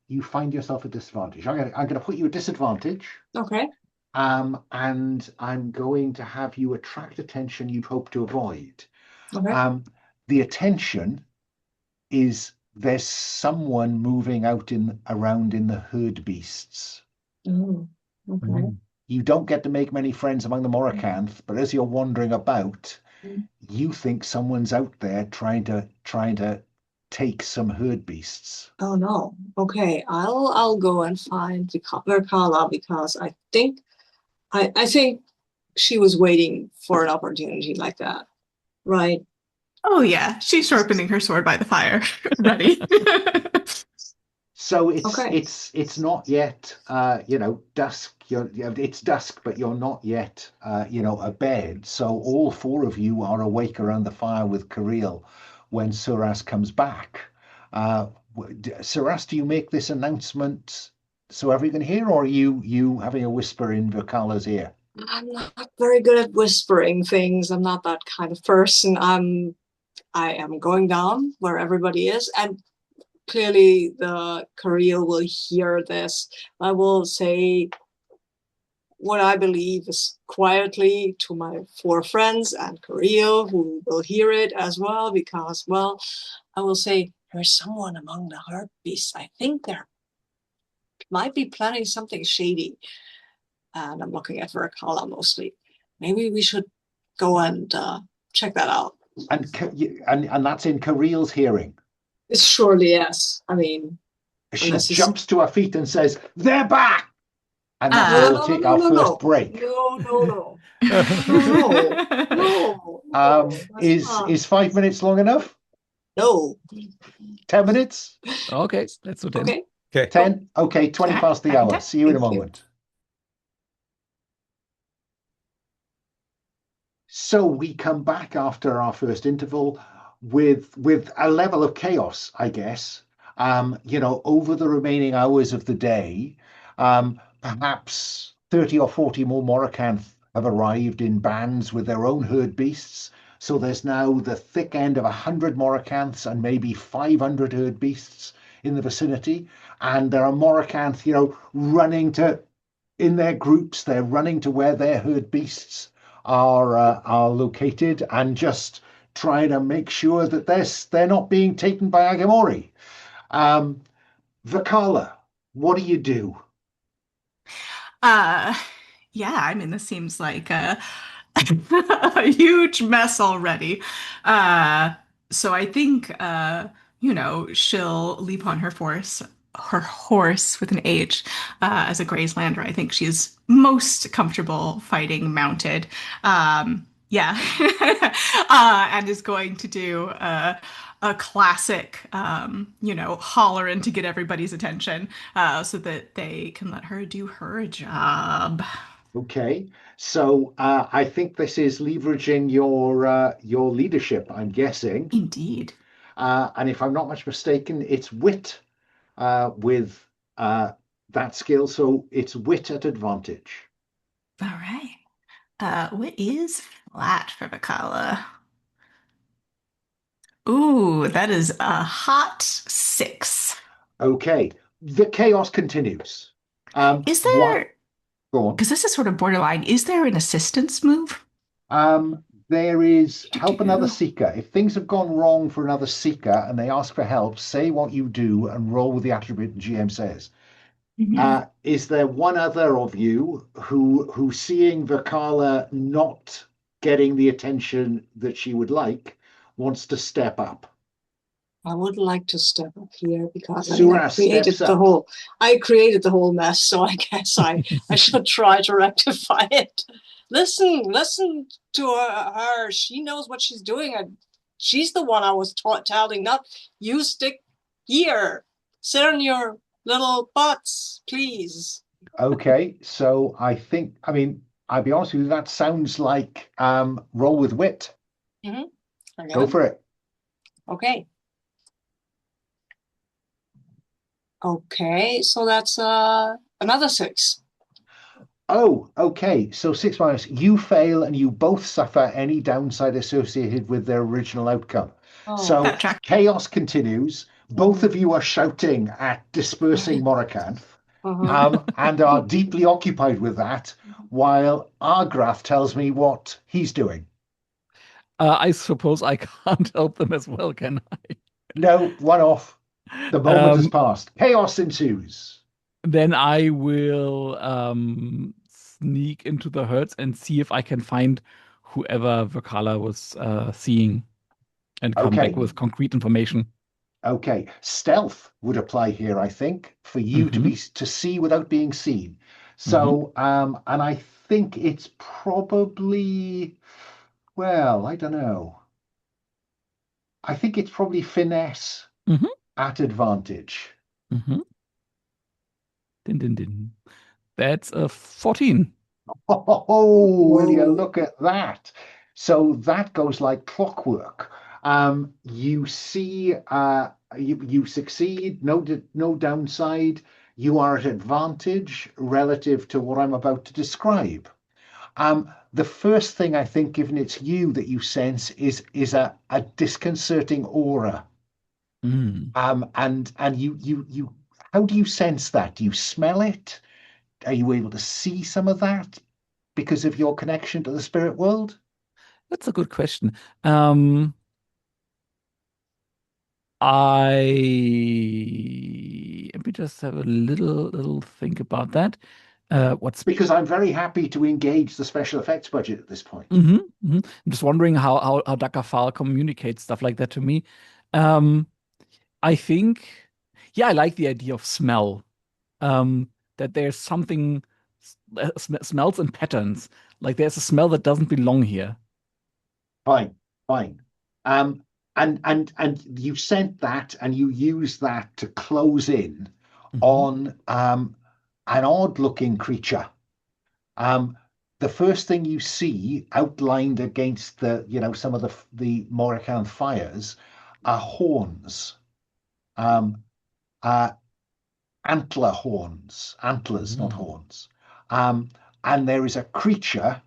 You find yourself at disadvantage. I'm going to put you at disadvantage. Okay. And I'm going to have you attract attention you'd hope to avoid. Okay. The attention is there's someone moving around in the herd beasts. Okay. You don't get to make many friends among the Morkanth, but as you're wandering about, you think someone's out there trying to take some herd beasts. Oh no. Okay. I'll go and find Virkala because I think she was waiting for an opportunity like that. Right. Oh yeah, she's sharpening her sword by the fire, ready. So Okay. it's not yet dusk. It's dusk, but you're not yet abed. So all 4 of you are awake around the fire with Kirill when Surass comes back. Surass, do you make this announcement so everyone can hear, or are you having a whisper in Virkala's ear? I'm not very good at whispering things. I'm not that kind of person. I am going down where everybody is, and clearly the Kirill will hear this. I will say what I believe is quietly to my 4 friends and Kirill, who will hear it as well, because, well, I will say, there's someone among the herd beasts. I think there might be planning something shady. And I'm looking at Virkala mostly. Maybe we should go and check that out. And that's in Kirill's hearing. It's surely yes. I mean, She jumps to her feet and says, "They're back!" And that's where we'll take our first break. No. Is 5 minutes long enough? No. 10 minutes? Okay, that's what. Okay. 10? Okay, 20 past the hour. See you in a moment. So we come back after our first interval with a level of chaos, I guess. Over the remaining hours of the day, perhaps 30 or 40 more Morkanth have arrived in bands with their own herd beasts. So there's now the thick end of 100 Morkanths and maybe 500 herd beasts in the vicinity. And there are Morkanth, running in their groups, they're running to where their herd beasts are located and just trying to make sure that they're not being taken by Agimori. Virkala, what do you do? Yeah, I mean, this seems like a huge mess already. So I think, she'll leap on her horse with an H, as a Grayslander. I think she's most comfortable fighting mounted. Yeah, and is going to do a classic, hollering to get everybody's attention, so that they can let her do her job. Okay, so I think this is leveraging your leadership, I'm guessing. Indeed. And if I'm not much mistaken, it's wit with that skill. So it's wit at advantage. All right. What is flat for Virkala? Ooh, that is a hot 6. Okay, the chaos continues. Is What? there, Go on. because this is sort of borderline, is there an assistance move? There is help another seeker. If things have gone wrong for another seeker and they ask for help, say what you do and roll with the attribute the GM says. Is there one other of you who seeing Virkala not getting the attention that she would like, wants to step up? I would like to step up here because Surass steps up. I created the whole mess, so I guess I should try to rectify it. Listen to her. She knows what she's doing. She's the one I was telling, not you. Stick here. Sit on your little butts, please. Okay, so I mean, I'll be honest with you, that sounds like roll with wit. Go for it. Okay. Okay, so that's another 6. Oh, okay. So 6 minus, you fail and you both suffer any downside associated with their original outcome. So chaos continues. Both of you are shouting at dispersing Morkanth and are deeply occupied with that, while Argrath tells me what he's doing. I suppose I can't help them as well, can I? No, one off. The moment has passed. Chaos ensues. Then I will sneak into the herds and see if I can find whoever Virkala was seeing and come back with concrete information. Okay. Stealth would apply here, I think, for you to see without being seen. So, and I think it's probably, well, I don't know. I think it's probably finesse at advantage. Din, din, din. That's a 14. Oh, will you look at that? So that goes like clockwork. You see, you succeed, no downside. You are at advantage relative to what I'm about to describe. The first thing I think, given it's you that you sense, is a disconcerting aura. And you how do you sense that? Do you smell it? Are you able to see some of that because of your connection to the spirit world? That's a good question. Let me just have a little think about that. Because I'm very happy to engage the special effects budget at this point. I'm just wondering how Daka Fal communicates stuff like that to me. I think, I like the idea of smell. That there's something smells and patterns. Like there's a smell that doesn't belong here. Fine. And you sent that and you use that to close in on an odd-looking creature. The first thing you see outlined against some of the Morkanth fires are horns. Antler horns, antlers, not horns. And there is a creature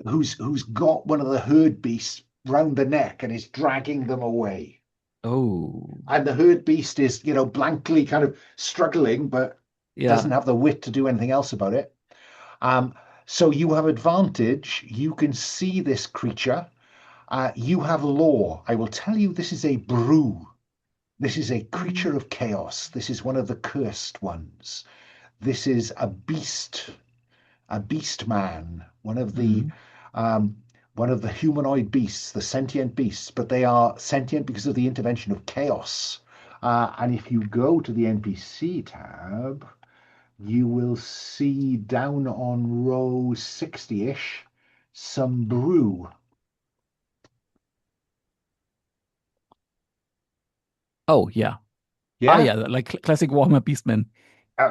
who's got one of the herd beasts round the neck and is dragging them away. Oh. And the herd beast is, blankly kind of struggling, but doesn't have the wit to do anything else about it. So you have advantage. You can see this creature. You have lore. I will tell you, this is a brew. This is a creature of chaos. This is one of the cursed ones. This is a beast man, one of the humanoid beasts, the sentient beasts, but they are sentient because of the intervention of chaos. And if you go to the NPC tab, you will see down on row 60-ish some brew. Oh, yeah. Yeah. Like classic Warhammer Beastmen.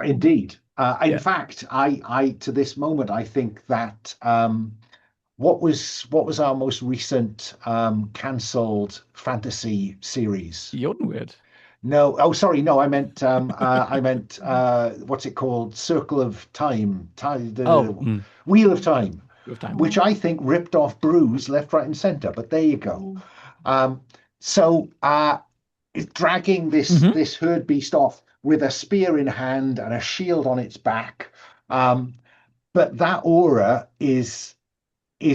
Indeed. In fact, I to this moment, I think that what was our most recent cancelled fantasy series? Jotunweird. No, oh sorry, no, I meant what's it called? Circle of Time, Wheel of Time, which I think ripped off brews left, right, and center. But there you go. So dragging this herd beast off with a spear in hand and a shield on its back. But that aura is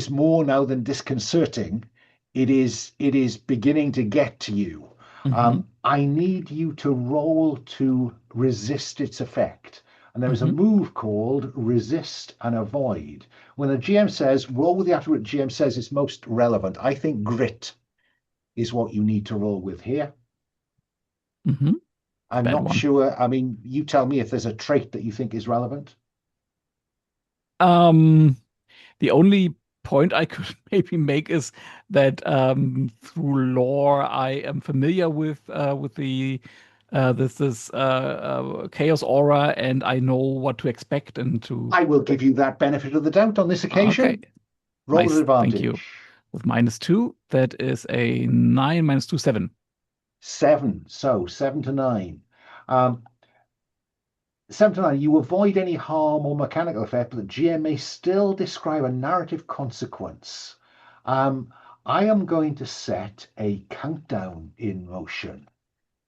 more now than disconcerting. It is beginning to get to you. I need you to roll to resist its effect. And there is a Hmm. move called resist and avoid. When the GM says, roll with the attribute GM says is most relevant, I think grit is what you need to roll with here. Hmm. I'm Bad not one. sure. I mean, you tell me if there's a trait that you think is relevant. Um, the only point I could maybe make is that through lore, I am familiar with the this chaos aura, and I know what to expect and to. I will give you that benefit of the doubt on this Okay, occasion. Roll with nice. Thank you. advantage. With -2, that is a 9 -2, 7. 7. So 7 to 9. Um, 7 to 9, you avoid any harm or mechanical effect, but the GM may still describe a narrative consequence. I am going to set a countdown in motion.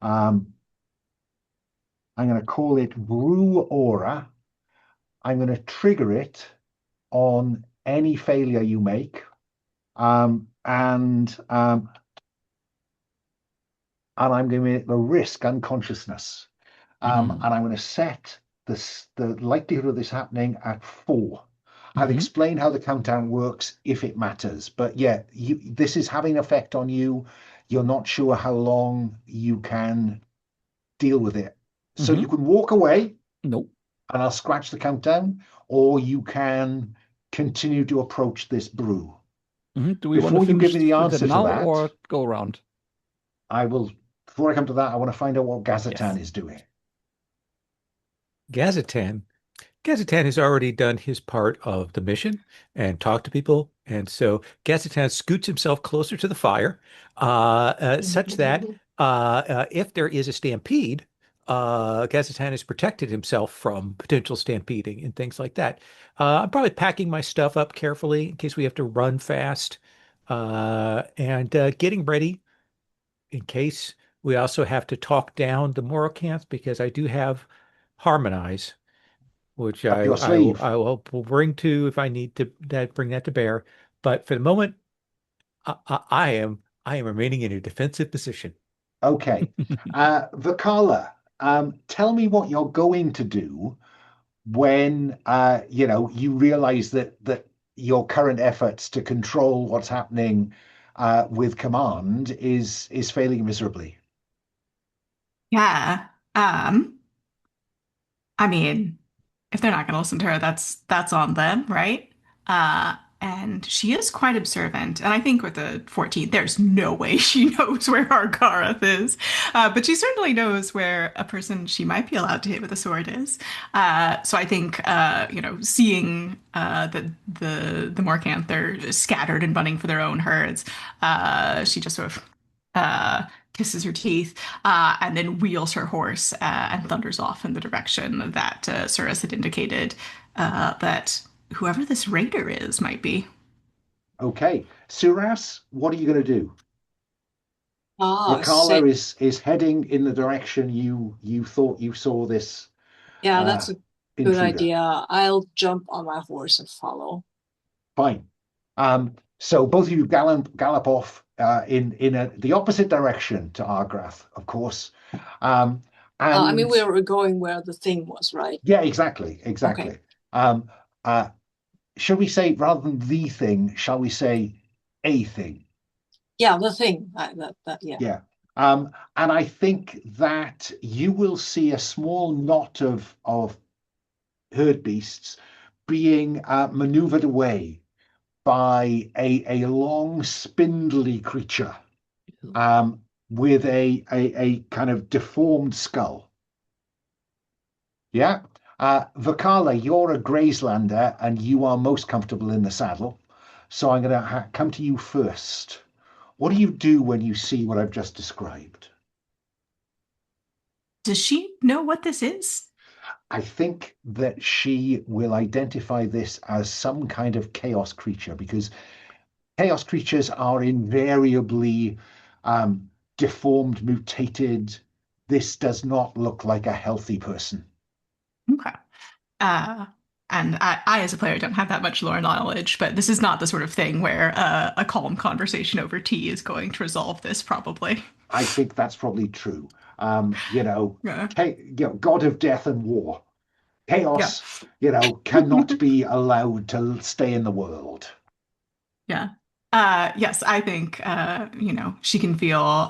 I'm going to call it Brew Aura. I'm going to trigger it on any failure you make. And I'm going to make the risk unconsciousness. And I'm going to set the likelihood of this happening at 4. I'll Hmm. explain how the countdown works if it matters. But yeah, this is having an effect on you. You're not sure how long you can deal with it. So Hmm. you can walk away Nope. and I'll scratch the countdown, or you can continue to approach this brew. Hmm. Do we want to Before you give finish me the that answer to now that, or go around? I will, before I come to that, I want to find out what Yes. Gazatan is doing. Gazatan. Gazatan has already done his part of the mission and talked to people. And so Gazatan scoots himself closer to the fire, such that if there is a stampede, Gazatan has protected himself from potential stampeding and things like that. I'm probably packing my stuff up carefully in case we have to run fast, and getting ready in case we also have to talk down the Morkanth, because I do have Harmonize, which Up I, your I will sleeve. I will bring to if I need to bring that to bear. But for the moment, I am remaining in a defensive position. Okay. Virkala, tell me what you're going to do when you realize that your current efforts to control what's happening with command is failing miserably. Yeah. I mean, if they're not going to listen to her, that's on them, right? And she is quite observant, and I think with the 14, there's no way she knows where Argarath is, but she certainly knows where a person she might be allowed to hit with a sword is. So I think seeing that the Morkanth are scattered and running for their own herds, she just sort of kisses her teeth, and then wheels her horse and thunders off in the direction that Surass had indicated that whoever this raider is might be. Okay. Surass, what are you going to do? Ah, Virkala is heading in the direction you thought you saw this yeah, uh, that's a good intruder. idea. I'll jump on my horse and follow. Fine. So both of you gallop off in the opposite direction to Argrath, of course. Um, I mean, we and were going where the thing was, right? yeah, exactly, Okay. exactly. Um, uh, shall we say rather than the thing, shall we say a thing? Yeah, the thing. Yeah. Yeah. And I think that you will see a small knot of herd beasts being maneuvered away by a long, spindly creature with a kind of deformed skull. Yeah. Vakala, you're a Grazelander and you are most comfortable in the saddle. So I'm going to come to you first. What do you do when you see what I've just described? Does she know what this is? I think that she will identify this as some kind of chaos creature because chaos creatures are invariably deformed, mutated. This does not look like a healthy person. Okay. Uh, and as a player, don't have that much lore knowledge, but this is not the sort of thing where a calm conversation over tea is going to resolve this, probably. I think that's probably true. Yeah. God of death and war. Yeah. Chaos, cannot be allowed to stay in the world. Yeah. Yes, I think she can feel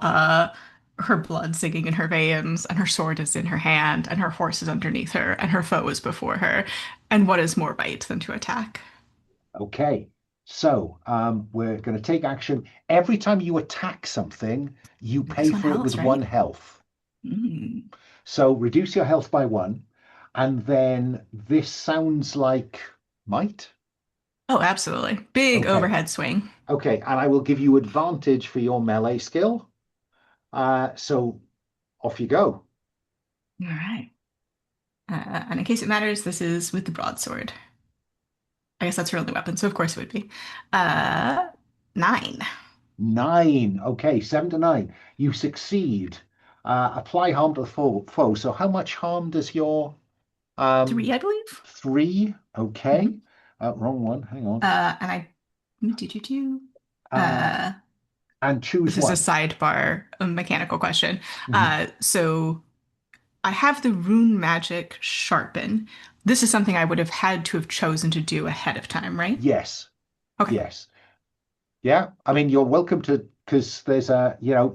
her blood singing in her veins, and her sword is in her hand, and her horse is underneath her, and her foe is before her. And what is more right than to attack? Okay, so we're going to take action. Every time you attack something, you Lose pay one for it with health, one right? health. Mm. So reduce your health by one, and then this sounds like might. Oh, absolutely. Big Okay, overhead swing. okay, and I will give you advantage for your melee skill. So off you go. All right. And in case it matters, this is with the broadsword. I guess that's her only weapon, so of course it would be. Uh, 9. 9. Okay, 7 to 9. You succeed. Apply harm to the foe. So how much harm does your 3, I believe. 3? Mhm. Okay. Wrong one. Hang on. And I do do do. Uh, Uh, and choose this is a one. sidebar, a mechanical question. Mhm. So I have the rune magic sharpen. This is something I would have had to have chosen to do ahead of time, right? Yes. Okay. Yes. Yeah. I mean, you're welcome to, because there's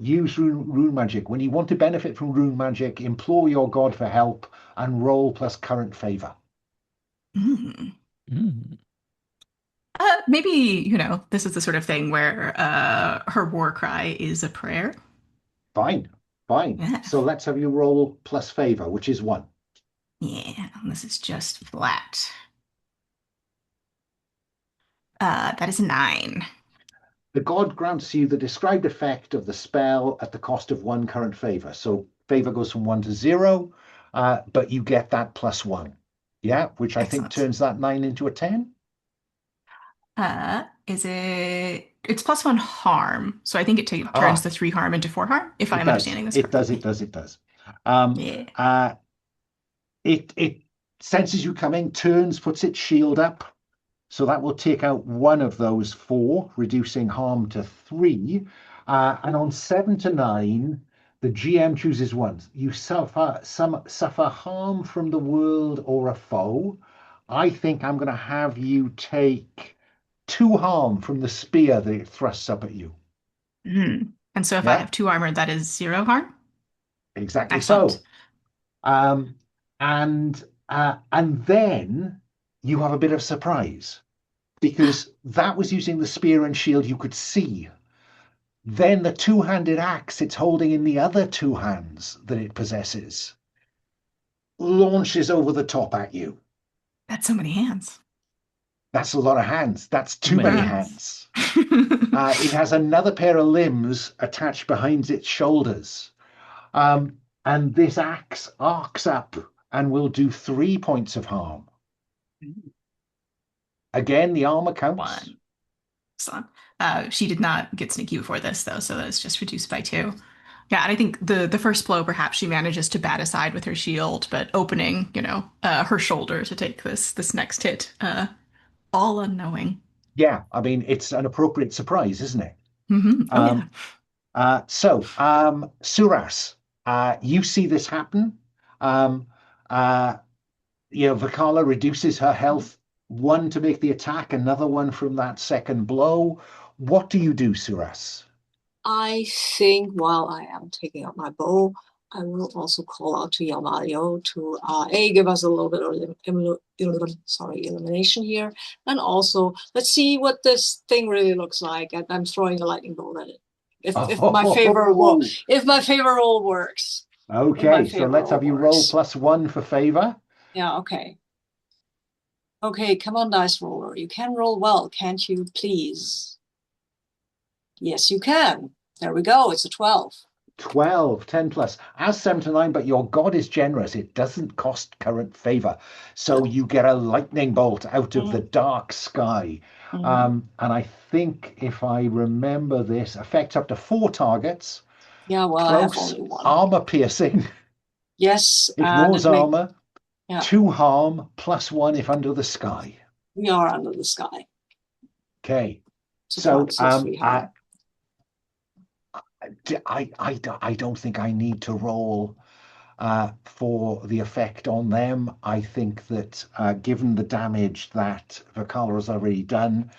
use rune magic. When you want to benefit from rune magic, implore your god for help and roll plus current favor. Mm. Mm. Maybe, this is the sort of thing where her war cry is a prayer. Fine. Fine. Yeah. So let's have you roll plus favor, which is 1. Yeah, and this is just flat. That is a 9. The god grants you the described effect of the spell at the cost of 1 current favor. So favor goes from 1 to 0, but you get that plus 1. Yeah, which I think Excellent. turns that 9 into a 10. It's plus 1 harm. So I think it turns Ah, the 3 harm into 4 harm, if it I'm does. understanding this It does. It correctly. does. It does. Um, Yeah. uh, it senses you coming, turns, puts its shield up. So that will take out one of those 4, reducing harm to 3. And on 7 to 9, the GM chooses one. You suffer harm from the world or a foe. I think I'm going to have you take 2 harm from the spear that it thrusts up at you. And so if I Yeah, have 2 armor, that is 0 harm? exactly Excellent. so. Um, and then you have a bit of surprise, because that was using the spear and shield you could see. Then the two-handed axe it's holding in the other 2 hands that it possesses launches over the top at you. That's so many hands. That's a lot of hands. That's Too too many many Uh, hands. It has another pair of limbs attached behind its shoulders. And this axe arcs up and will do 3 points of harm. Again, the armor counts. 1. Excellent. She did not get sneaky before this, though, so that's just reduced by 2. Yeah, and I think the first blow, perhaps she manages to bat aside with her shield, but opening, her shoulder to take this next hit, all unknowing. Yeah, I mean, it's an appropriate surprise, isn't it? Oh yeah. Um, Surass, you see this happen. Um, uh, Virkala reduces her health, 1 to make the attack, another one from that second blow. What do you do, Surass? I think while I am taking out my bow, I will also call out to Yamario to give us a little bit of illumination here, and also let's see what this thing really looks like. I'm throwing a lightning bolt at it. If my favor roll, Oh, if my favor roll works. okay, so let's have you roll plus 1 for favor. Yeah, okay. Okay, come on, dice roller. You can roll well, can't you, please? Yes, you can. There we go. It's a 12. 12, 10 plus. As 7 to 9, but your god is generous. It doesn't cost current favor. So you get a lightning bolt out of the dark sky. And I think, if I remember this, affects up to 4 targets. Yeah, well, I have Close, only 1. armor piercing, Yes, and ignores it makes, armor, yeah, 2 harm, plus 1 if under the sky. we are under the sky. Okay. So So 5, 6, 3 harm. I don't think I need to roll for the effect on them. I think that given the damage that Virkala has already done,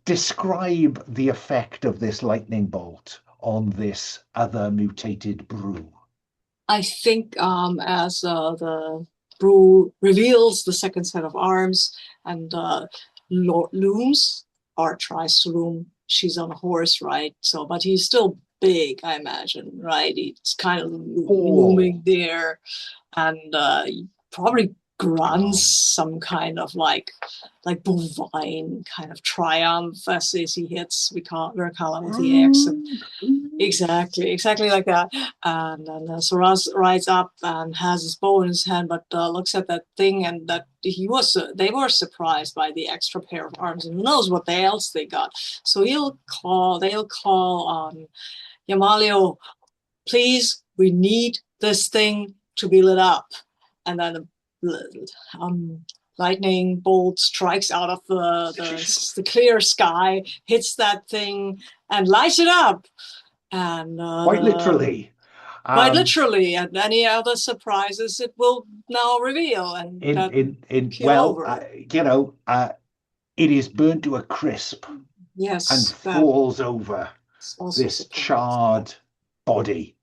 describe the effect of this lightning bolt on this other mutated brew. I think as the brew reveals the second set of arms and looms or tries to loom, she's on a horse, right? So, but he's still big, I imagine, right? It's kind of looming there, and he probably grunts some kind of like bovine kind of triumph as he hits Virkala with the axe. Exactly like that. And then Surass rides up and has his bow in his hand, but looks at that thing, and that they were surprised by the extra pair of arms, and who knows what else they got. So they'll call on Yamalio, please, we need this thing to be lit up. And then lightning bolt strikes out of the clear sky, hits that thing, and lights it up. And quite literally. And any other surprises it will now reveal. And it is burnt to a crisp. Yes, and falls over this charred body.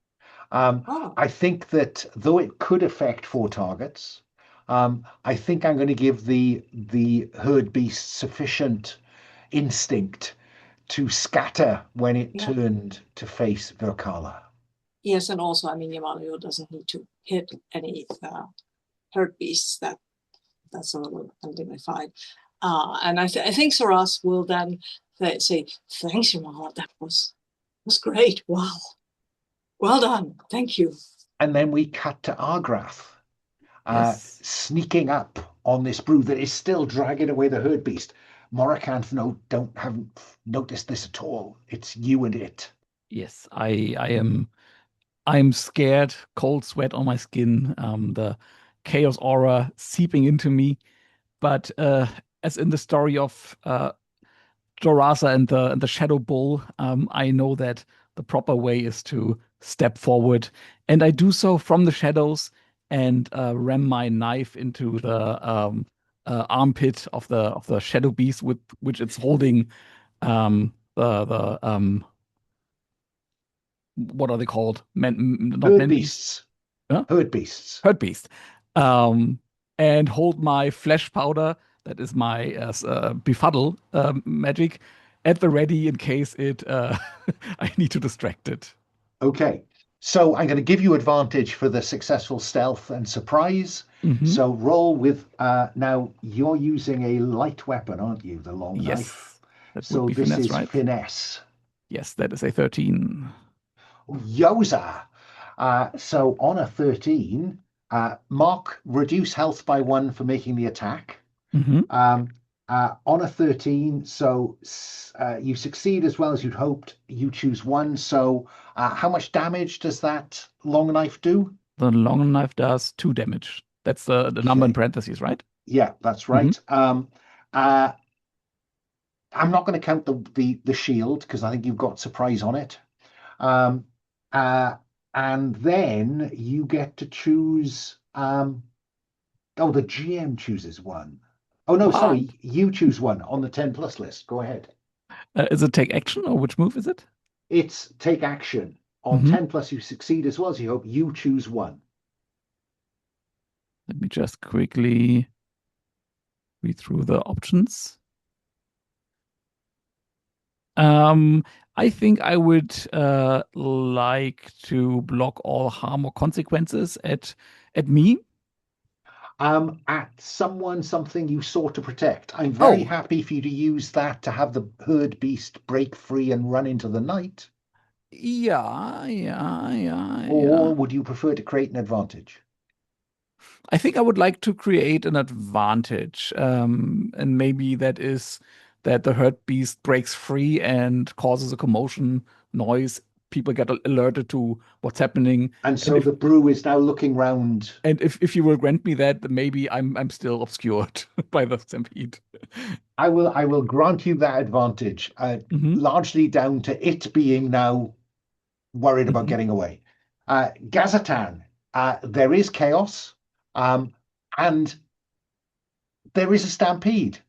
I think that though it could affect 4 targets, I think I'm going to give the herd beast sufficient instinct to scatter when it turned to face Virkala. Yes, and also, I mean, Yamalio doesn't need to hit any herd beasts. That's a little undignified. And I think Surass will then say, thanks, Yamalio, that was great. Wow. Well done. Thank you. And then we cut to Argrath, sneaking up on this brew that is still dragging away the herd beast. Morkanth haven't noticed this at all. It's you and it. Yes, I'm scared, cold sweat on my skin, the chaos aura seeping into me. But as in the story of Jorasa and the Shadow Bull, I know that the proper way is to step forward, and I do so from the shadows and ram my knife into the armpit of the shadow beast with which it's holding what are they called? Herd beasts. Huh? Herd beasts. Herd beast. And hold my flesh powder, that is my befuddle magic, at the ready in case I need to distract it. Okay. So I'm going to give you advantage for the successful stealth and surprise. So roll with, now you're using a light weapon, aren't you? The long knife. So this finesse, is right? Finesse. Yes, that is a 13. Yoza. So on a 13, Mark, reduce health by 1 for making the attack. On a 13, so you succeed as well as you'd hoped. You choose 1. So how much damage does that long knife do? The long knife does 2 damage. That's the number in parentheses, right? Yeah, that's right. I'm not going to count the shield because I think you've got surprise on it. And then you get to choose. The GM chooses 1. Oh, no, sorry. You choose 1 on the 10 plus list. Go ahead. Is it take action or which move is it? It's take action. On 10 plus, you succeed as well as you hope. You choose 1. Let me just quickly read through the options. I think I would like to block all harm or consequences at me. At someone, something you sought to protect. I'm very happy for you to use that to have the herd beast break free and run into the night. Yeah. Or would you prefer to create an advantage? I think I would like to create an advantage. And maybe that is that the herd beast breaks free and causes a commotion, noise. People get alerted to what's happening. And so the brew is now looking round. And if you will grant me that, maybe I'm still obscured by the stampede. I will grant you that advantage, largely down to it being now worried about Mhm. getting away. Gazatan, there is chaos, and there is a stampede.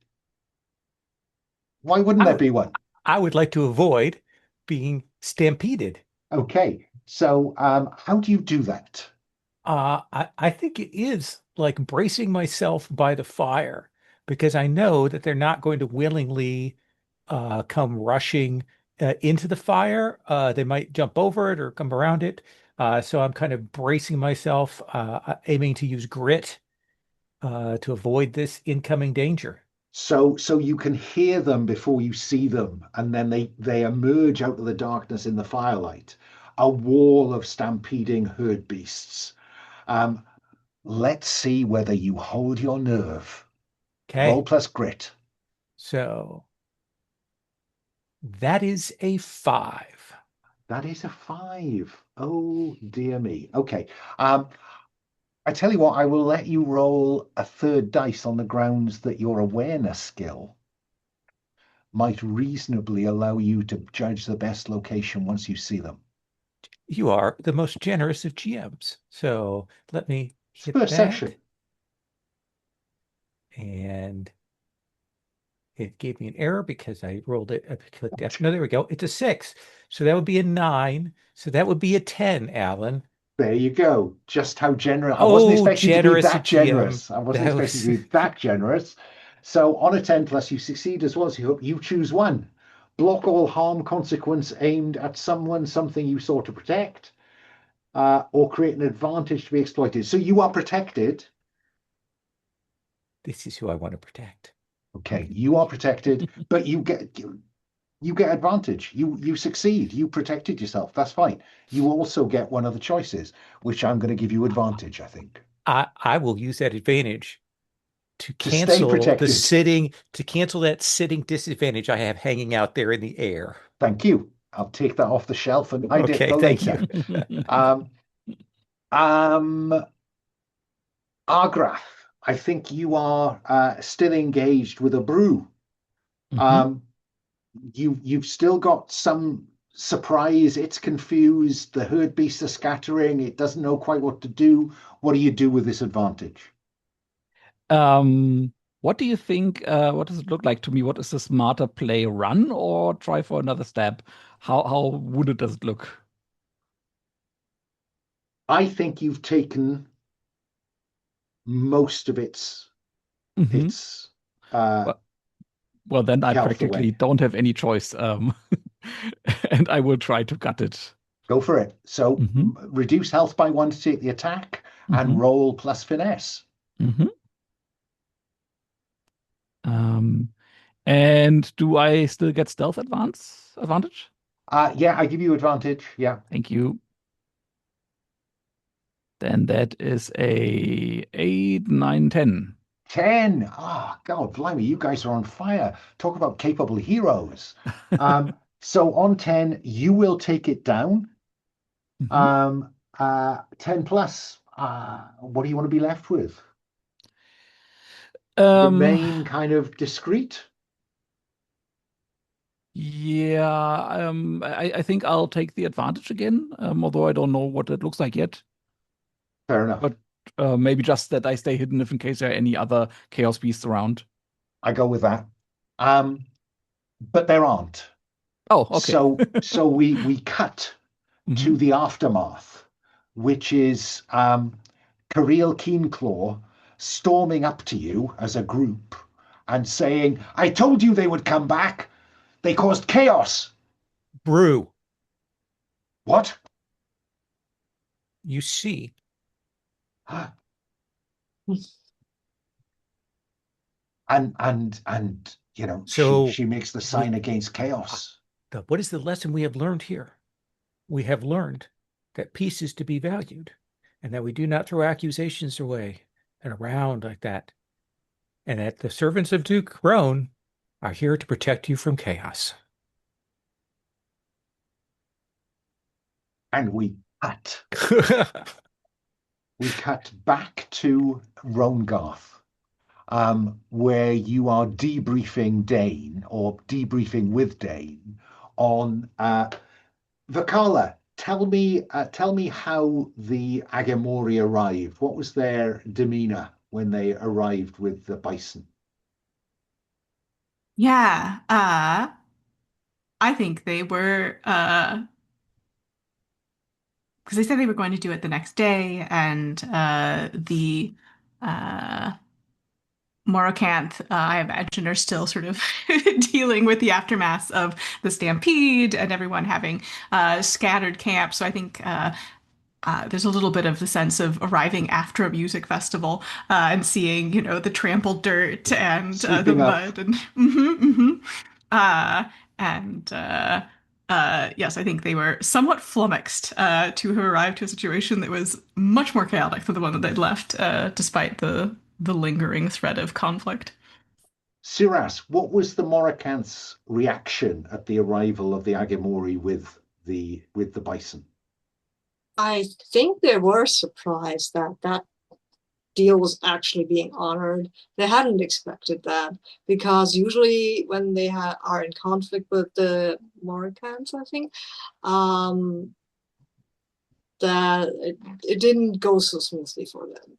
Why wouldn't I there would be one? I would like to avoid being stampeded. Okay, so how do you do that? I think it is like bracing myself by the fire because I know that they're not going to willingly come rushing into the fire. They might jump over it or come around it. So I'm kind of bracing myself, aiming to use grit to avoid this incoming danger. So you can hear them before you see them, and then they emerge out of the darkness in the firelight, a wall of stampeding herd beasts. Um, let's see whether you hold your nerve. Roll Okay, plus grit. so that is a 5. That is a 5. Oh dear me. Okay. Um, I tell you what, I will let you roll a third dice on the grounds that your awareness skill might reasonably allow you to judge the best location once you see them. You are the most generous of GMs. So let me It's hit first that. session. And it gave me an error because I rolled it. I clicked F. No, there we go. It's a 6. So that would be a 9. So that would be a 10, Alan. There you go. Just how generous. I wasn't Oh, expecting to be generous that GM. generous. I wasn't That expecting to was be that generous. So on a 10 plus, you succeed as well. So you choose one. Block all harm consequence aimed at someone, something you sought to protect, or create an advantage to be exploited. So you are protected. this is who I want to protect. Okay, you are protected, but you get advantage. You succeed. You protected yourself. That's fine. You also get one of the choices, which I'm going to give you advantage, I think. I will use that advantage to To stay cancel protected. that sitting disadvantage I have hanging out there in the air. Thank you. I'll take that off the shelf and hide it Okay, for thank you. later. Um, um, Argrath, I think you are still engaged with a brew. Mhm. Um, you've still got some surprise. It's confused. The herd beasts are scattering. It doesn't know quite what to do. What do you do with this advantage? What do you think? What does it look like to me? What is the smarter play? Run or try for another stab? How would it does it look? I think you've taken most of its Hmm. its uh, Well, well, then I health practically away. don't have any choice. And I will try to cut it. Go for it. So Hmm. reduce health by 1 to take the attack and Hmm. roll plus finesse. Hmm. Um, and do I still get stealth advantage? Yeah, I give you advantage. Yeah. Thank you. Then that is a 8, 9, 10. 10. Ah, God, blimey, you guys are on fire. Talk about capable heroes. So on 10, you will take it down. Mhm. 10 plus, what do you want to be left with? Um, Remain kind of discreet? yeah, I think I'll take the advantage again, although I don't know what it looks like yet. Fair enough. But maybe just that I stay hidden if in case there are any other chaos beasts around. I go with that. But there aren't. Oh, okay. So we cut Hmm. to the aftermath, which is Kirill Keenclaw storming up to you as a group and saying, I told you they would come back. They caused chaos. Brew, What? you see. And she So she makes the we, sign against uh, chaos. what is the lesson we have learned here? We have learned that peace is to be valued and that we do not throw accusations away and around like that. And that the servants of Duke Rone are here to protect you from chaos. And we cut back to Rongarth, where you are debriefing Dane or debriefing with Dane on Virkala. tell me how the Agimori arrived. What was their demeanor when they arrived with the bison? Yeah, I think they were because they said they were going to do it the next day, and the uh Morkanth, I imagine, are still sort of dealing with the aftermath of the stampede and everyone having scattered camp. So I think there's a little bit of the sense of arriving after a music festival and seeing, the trampled dirt and the Sweeping up. mud and uh, and yes, I think they were somewhat flummoxed to have arrived to a situation that was much more chaotic than the one that they'd left, despite the lingering threat of conflict. Surass, what was the Morkanth's reaction at the arrival of the Agimori with the bison? I think they were surprised that that deal was actually being honored. They hadn't expected that because usually when they are in conflict with the Morkanths, I think, that it didn't go so smoothly for them.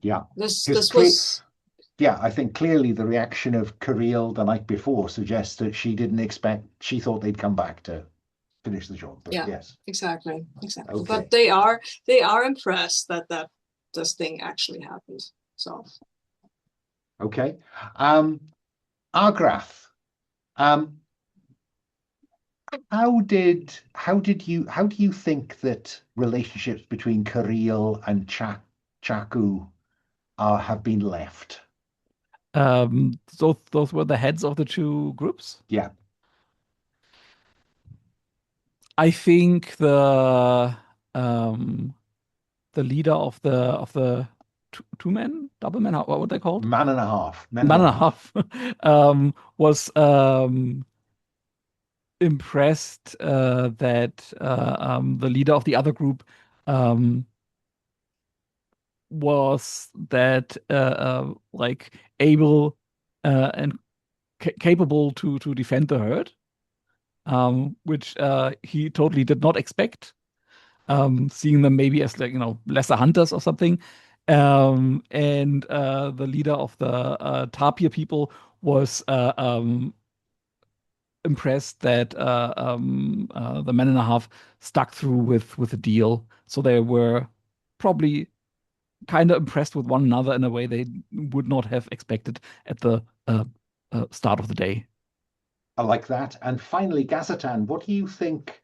Yeah. This Because was yeah, I think clearly the reaction of Kirill the night before suggests that she thought they'd come back to finish the job. But yeah, yes. exactly. Okay. But they are impressed that this thing actually happened. So Okay. Argrath, how do you think that relationships between Kirill and Chaku have been left? Those were the heads of the two groups. Yeah. I think leader of the two men, double men, what were they called? Man and a half. Men Man and and a a half. half was impressed that the leader of the other group was that like able and capable to defend the herd, which he totally did not expect. Seeing them maybe as like lesser hunters or something. And the leader of the Tapir people was impressed that the man and a half stuck through with the deal. So they were probably kind of impressed with one another in a way they would not have expected at the start of the day. I like that. And finally, Gazatan, what do you think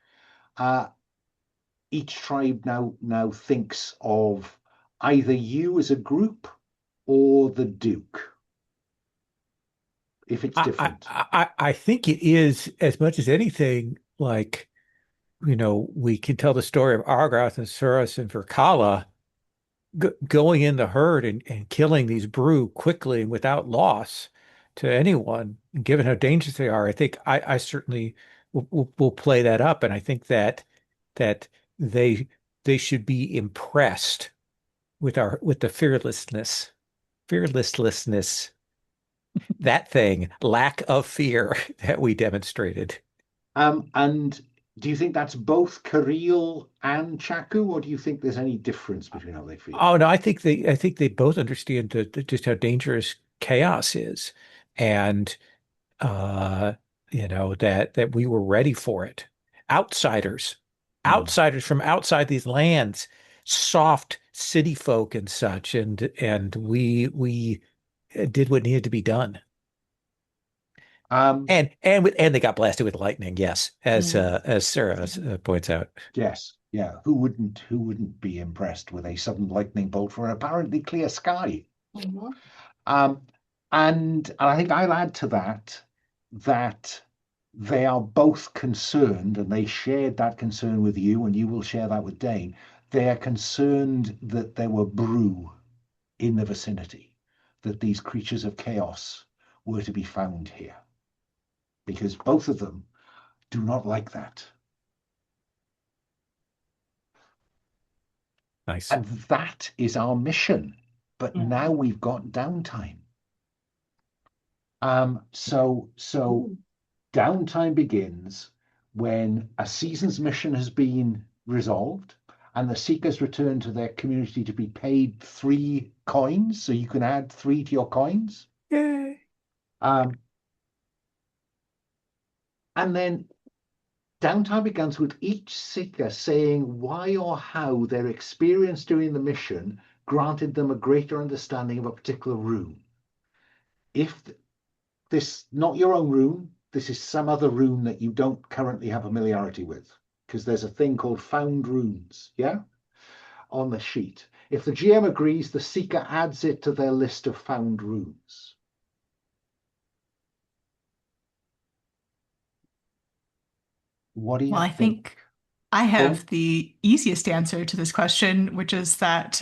each tribe now thinks of either you as a group or the Duke, if it's different? I think it is, as much as anything, like, we can tell the story of Argrath and Surass and Virkala going in the herd and killing these brew quickly and without loss to anyone, and given how dangerous they are. I think I certainly will play that up, and I think that they they should be impressed with the fearlessness, that thing, lack of fear that we demonstrated. And do you think that's both Kirill and Chaku, or do you think there's any difference between how they feel? Oh no, I think they both understand just how dangerous chaos is, and uh, that we were ready for it. Outsiders, Mm. outsiders from outside these lands, soft city folk and such, and we did what needed to be done. Um, And they got blasted with lightning, yes, mm. as Sarah points out. yes, yeah. Who wouldn't be impressed with a sudden lightning bolt from an apparently clear sky? Mhm. Um, and I think I'll add to that they are both concerned, and they shared that concern with you, and you will share that with Dane. They are concerned that there were brew in the vicinity, that these creatures of chaos were to be found here, because both of them do not like that. Nice. And that is our mission. But now we've got downtime. So Ooh. downtime begins when a season's mission has been resolved and the seekers return to their community to be paid 3 coins, so you can add 3 to your coins. Yay. And then downtime begins with each seeker saying why or how their experience during the mission granted them a greater understanding of a particular rune. If this not your own rune, this is some other rune that you don't currently have familiarity with, because there's a thing called found runes, yeah, on the sheet. If the GM agrees, the seeker adds it to their list of found runes. What do you Well, I think I have the easiest answer to this question, which is that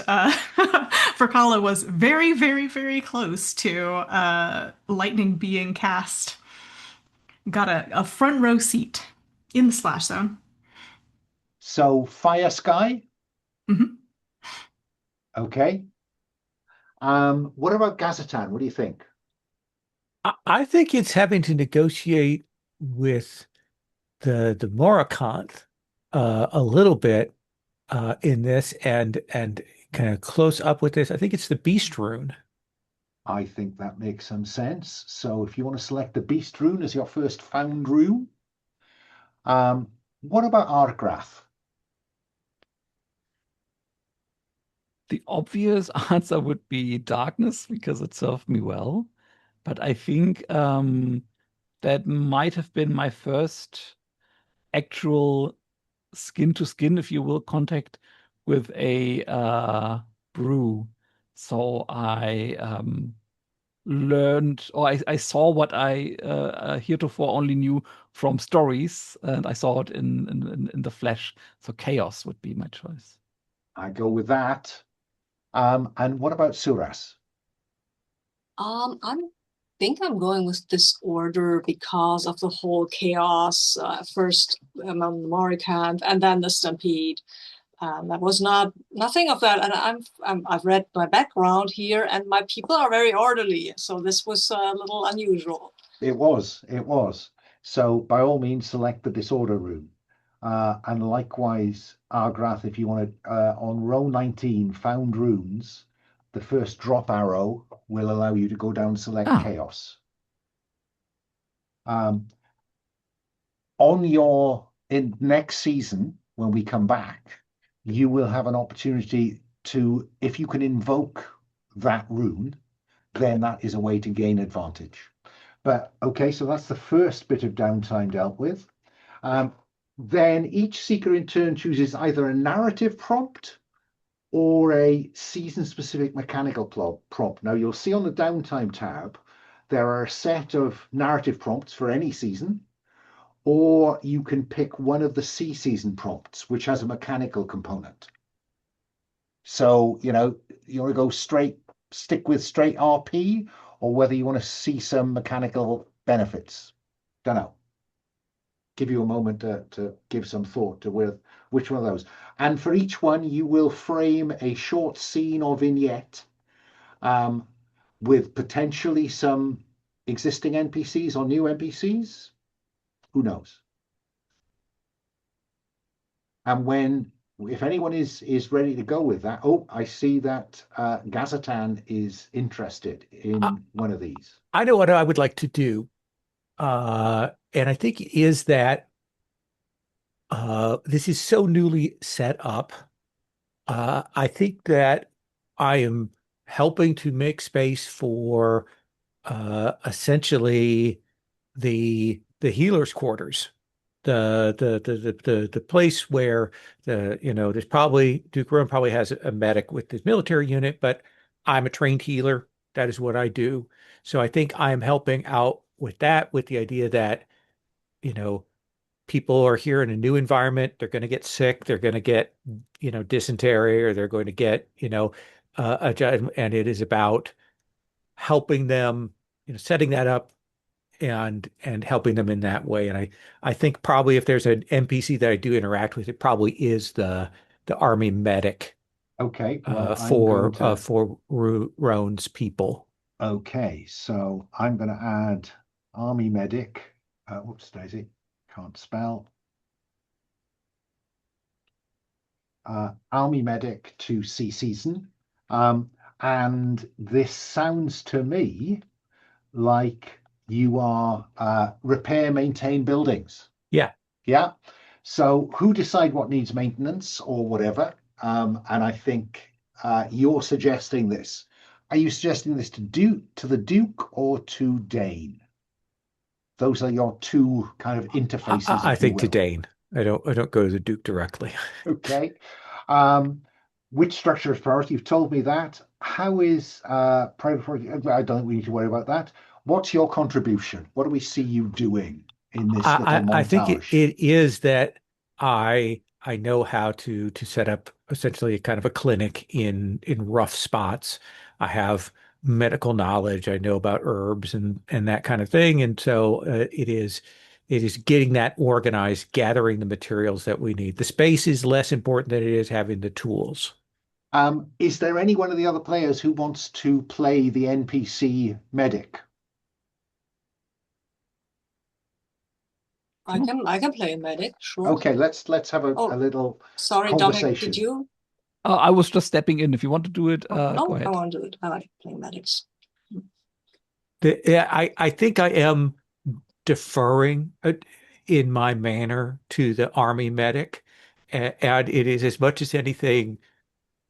Virkala was very, very, very close to lightning being cast. Got a front row seat in the splash zone. So Fire Sky? Mhm. Okay. What about Gazatan? What do you think? I think it's having to negotiate with the Morkanth a little bit in this and kind of close up with this. I think it's the Beast Rune. I think that makes some sense. So if you want to select the Beast Rune as your first found rune, what about Argrath? The obvious answer would be darkness because it served me well. But I think that might have been my first actual skin to skin, if you will, contact with a brew. So I learned, or I saw what I heretofore only knew from stories, and I saw it in the flesh. So chaos would be my choice. I go with that. And what about Surass? I think I'm going with disorder because of the whole chaos. First among the Morkanth and then the stampede. That was nothing of that, and I've read my background here, and my people are very orderly, so this was a little unusual. It was. So by all means, select the disorder rune. And likewise, Argrath, if you want to, on row 19, found runes, the first drop arrow will allow you to go down and select chaos. In next season, when we come back, you will have an opportunity to, if you can invoke that rune, then that is a way to gain advantage. But okay, so that's the first bit of downtime dealt with. Then each seeker in turn chooses either a narrative prompt or a season-specific mechanical prompt. Now, you'll see on the downtime tab, there are a set of narrative prompts for any season, or you can pick one of the season prompts, which has a mechanical component. So, you want to go stick with straight RP, or whether you want to see some mechanical benefits. Don't know. Give you a moment to give some thought to which one of those. And for each one, you will frame a short scene or vignette with potentially some existing NPCs or new NPCs. Who knows? And if anyone is ready to go with that, I see that Gazatan is interested in one of these. I know what I would like to do, and I think is that this is so newly set up. I think that I am helping to make space for essentially the healer's quarters, the place where there's probably Duke Rome probably has a medic with his military unit, but I'm a trained healer. That is what I do. So I think I'm helping out with that, with the idea that people are here in a new environment. They're going to get sick. They're going to get dysentery, or they're going to get and it is about helping them, setting that up and helping them in that way. And I think probably if there's an NPC that I do interact with, it probably is the army medic. Okay, well, for Rone's people. Okay, so I'm going to add army medic. Whoops, Daisy, can't spell. army medic to sea season. And this sounds to me like you are repair, maintain buildings. Yeah. Yeah. So who decide what needs maintenance or whatever? And I think you're suggesting this. Are you suggesting this to the Duke or to Dane? Those are your two kind of interfaces, I if you think to will. Dane. I don't go to the Duke directly. Okay. Which structure is priority? You've told me that. How is private priority? I don't think we need to worry about that. What's your contribution? What do we see you doing in this little I think montage? it is that I know how to set up essentially a kind of a clinic in rough spots. I have medical knowledge. I know about herbs and that kind of thing. And so it is getting that organized, gathering the materials that we need. The space is less important than it is having the tools. Is there any one of the other players who wants to play the NPC medic? I can play a medic, sure. Okay, let's have a Oh, little sorry, Dominic, conversation. did you? I was just stepping in. If you want to do it, No, go I ahead. want to do it. I like playing medics. I think I am deferring in my manner to the army medic, and it is as much as anything,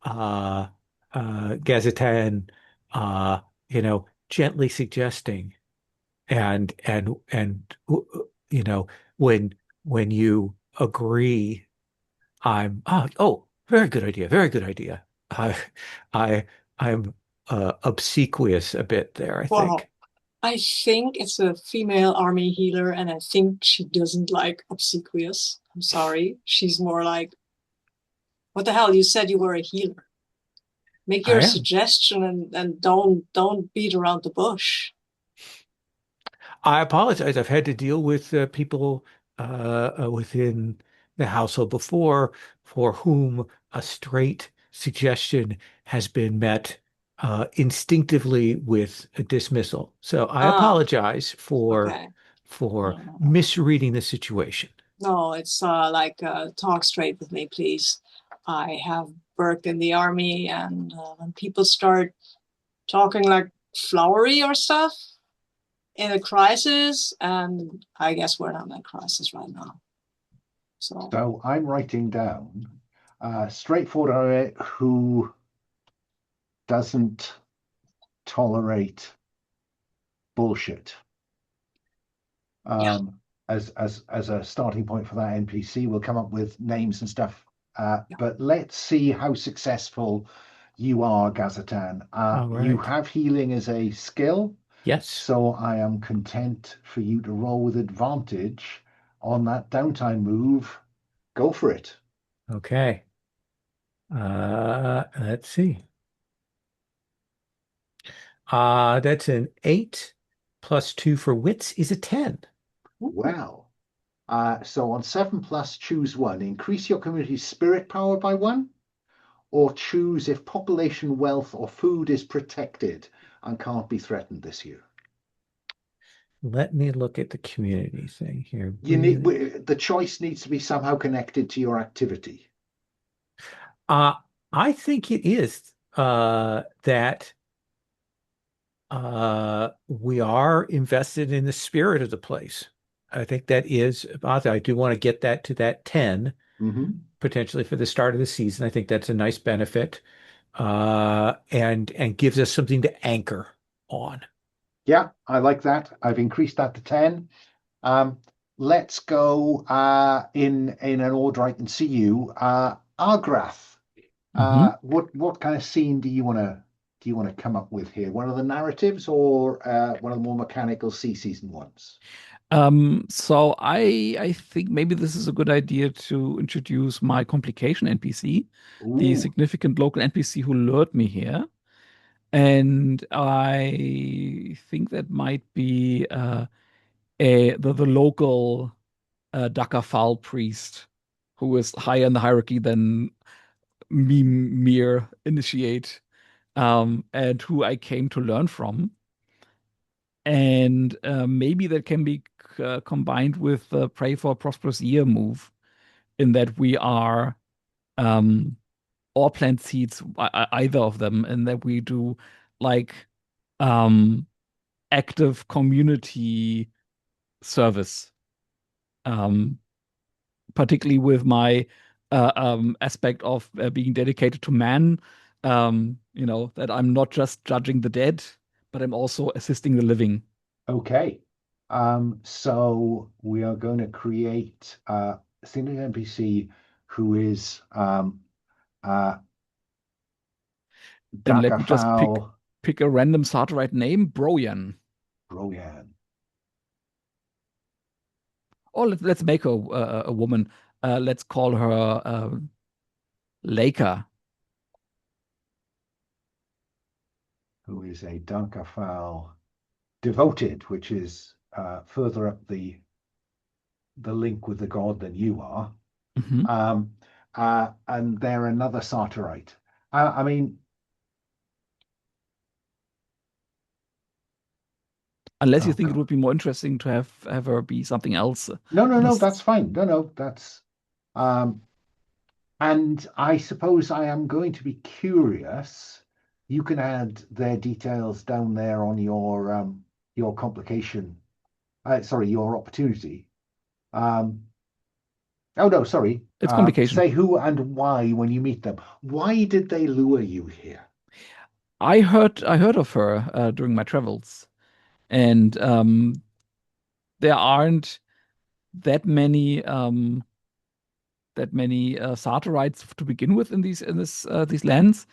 uh, Gazatan, uh, gently suggesting, and you know, when you agree, very good idea, very good idea. I I'm obsequious a bit there, I Wow. think. I think it's a female army healer, and I think she doesn't like obsequious. I'm sorry. She's more like, what the hell? You said you were a healer. Make your I am. suggestion and don't beat around the bush. I apologize. I've had to deal with people within the household before for whom a straight suggestion has been met instinctively with a dismissal. So I Ah, apologize okay. for No. misreading the situation. No, it's like talk straight with me, please. I have worked in the army, and when people start talking like flowery or stuff in a crisis, and I guess we're not in a crisis right now. So I'm writing down straightforward who doesn't tolerate bullshit. Yeah. As a starting point for that NPC, we'll come up with names and stuff. Yeah. But let's see how successful you are, Gazatan. All You right. have healing as a skill, Yes. so I am content for you to roll with advantage on that downtime move. Go for it. Okay. Let's see. That's an 8 plus 2 for wits is a 10. Well, so on 7+, choose one. Increase your community's spirit power by 1, or choose if population, wealth, or food is protected and can't be threatened this year. Let me look at the community thing here. The choice needs to be somehow connected to your activity. I think it is that we are invested in the spirit of the place. I think that is I do want to get that to that 10 potentially for the start of the season. I think that's a nice benefit and gives us something to anchor on. Yeah, I like that. I've increased that to 10. Let's go in an order I can see you. Argrath. What kind of scene do you want to come up with here? One of the narratives or one of the more mechanical sea season ones? So I think maybe this is a good idea to introduce my complication NPC, the Ooh, significant local NPC who lured me here. And I think that might be the local Daka Fal priest who is higher in the hierarchy than me, mere initiate, and who I came to learn from. And maybe that can be combined with the Pray for a Prosperous Year move, in that we are or plant seeds, either of them, and that we do like um, active community service, um, particularly with my aspect of being dedicated to man. That I'm not just judging the dead, but I'm also assisting the living. Okay. So we are going to create a single NPC who is uh, And let Daka me just Fal pick a random Sartorite name, Broyan. Royan. Or let's make her a woman. Let's call her Leica. Who is a Daka Fal devoted, which is further up the link with the god than you are. Mhm. And they're another Sartorite. I mean, Unless you oh think it God. would be more interesting to have her be something else. No, that's fine. No, that's and I suppose I am going to be curious. You can add their details down there on your complication. Sorry, your opportunity. Um, oh no, sorry. It's complication. Say who and why when you meet them. Why did they lure you here? I heard of her during my travels, and there aren't that many Sartorites to begin with in these lands,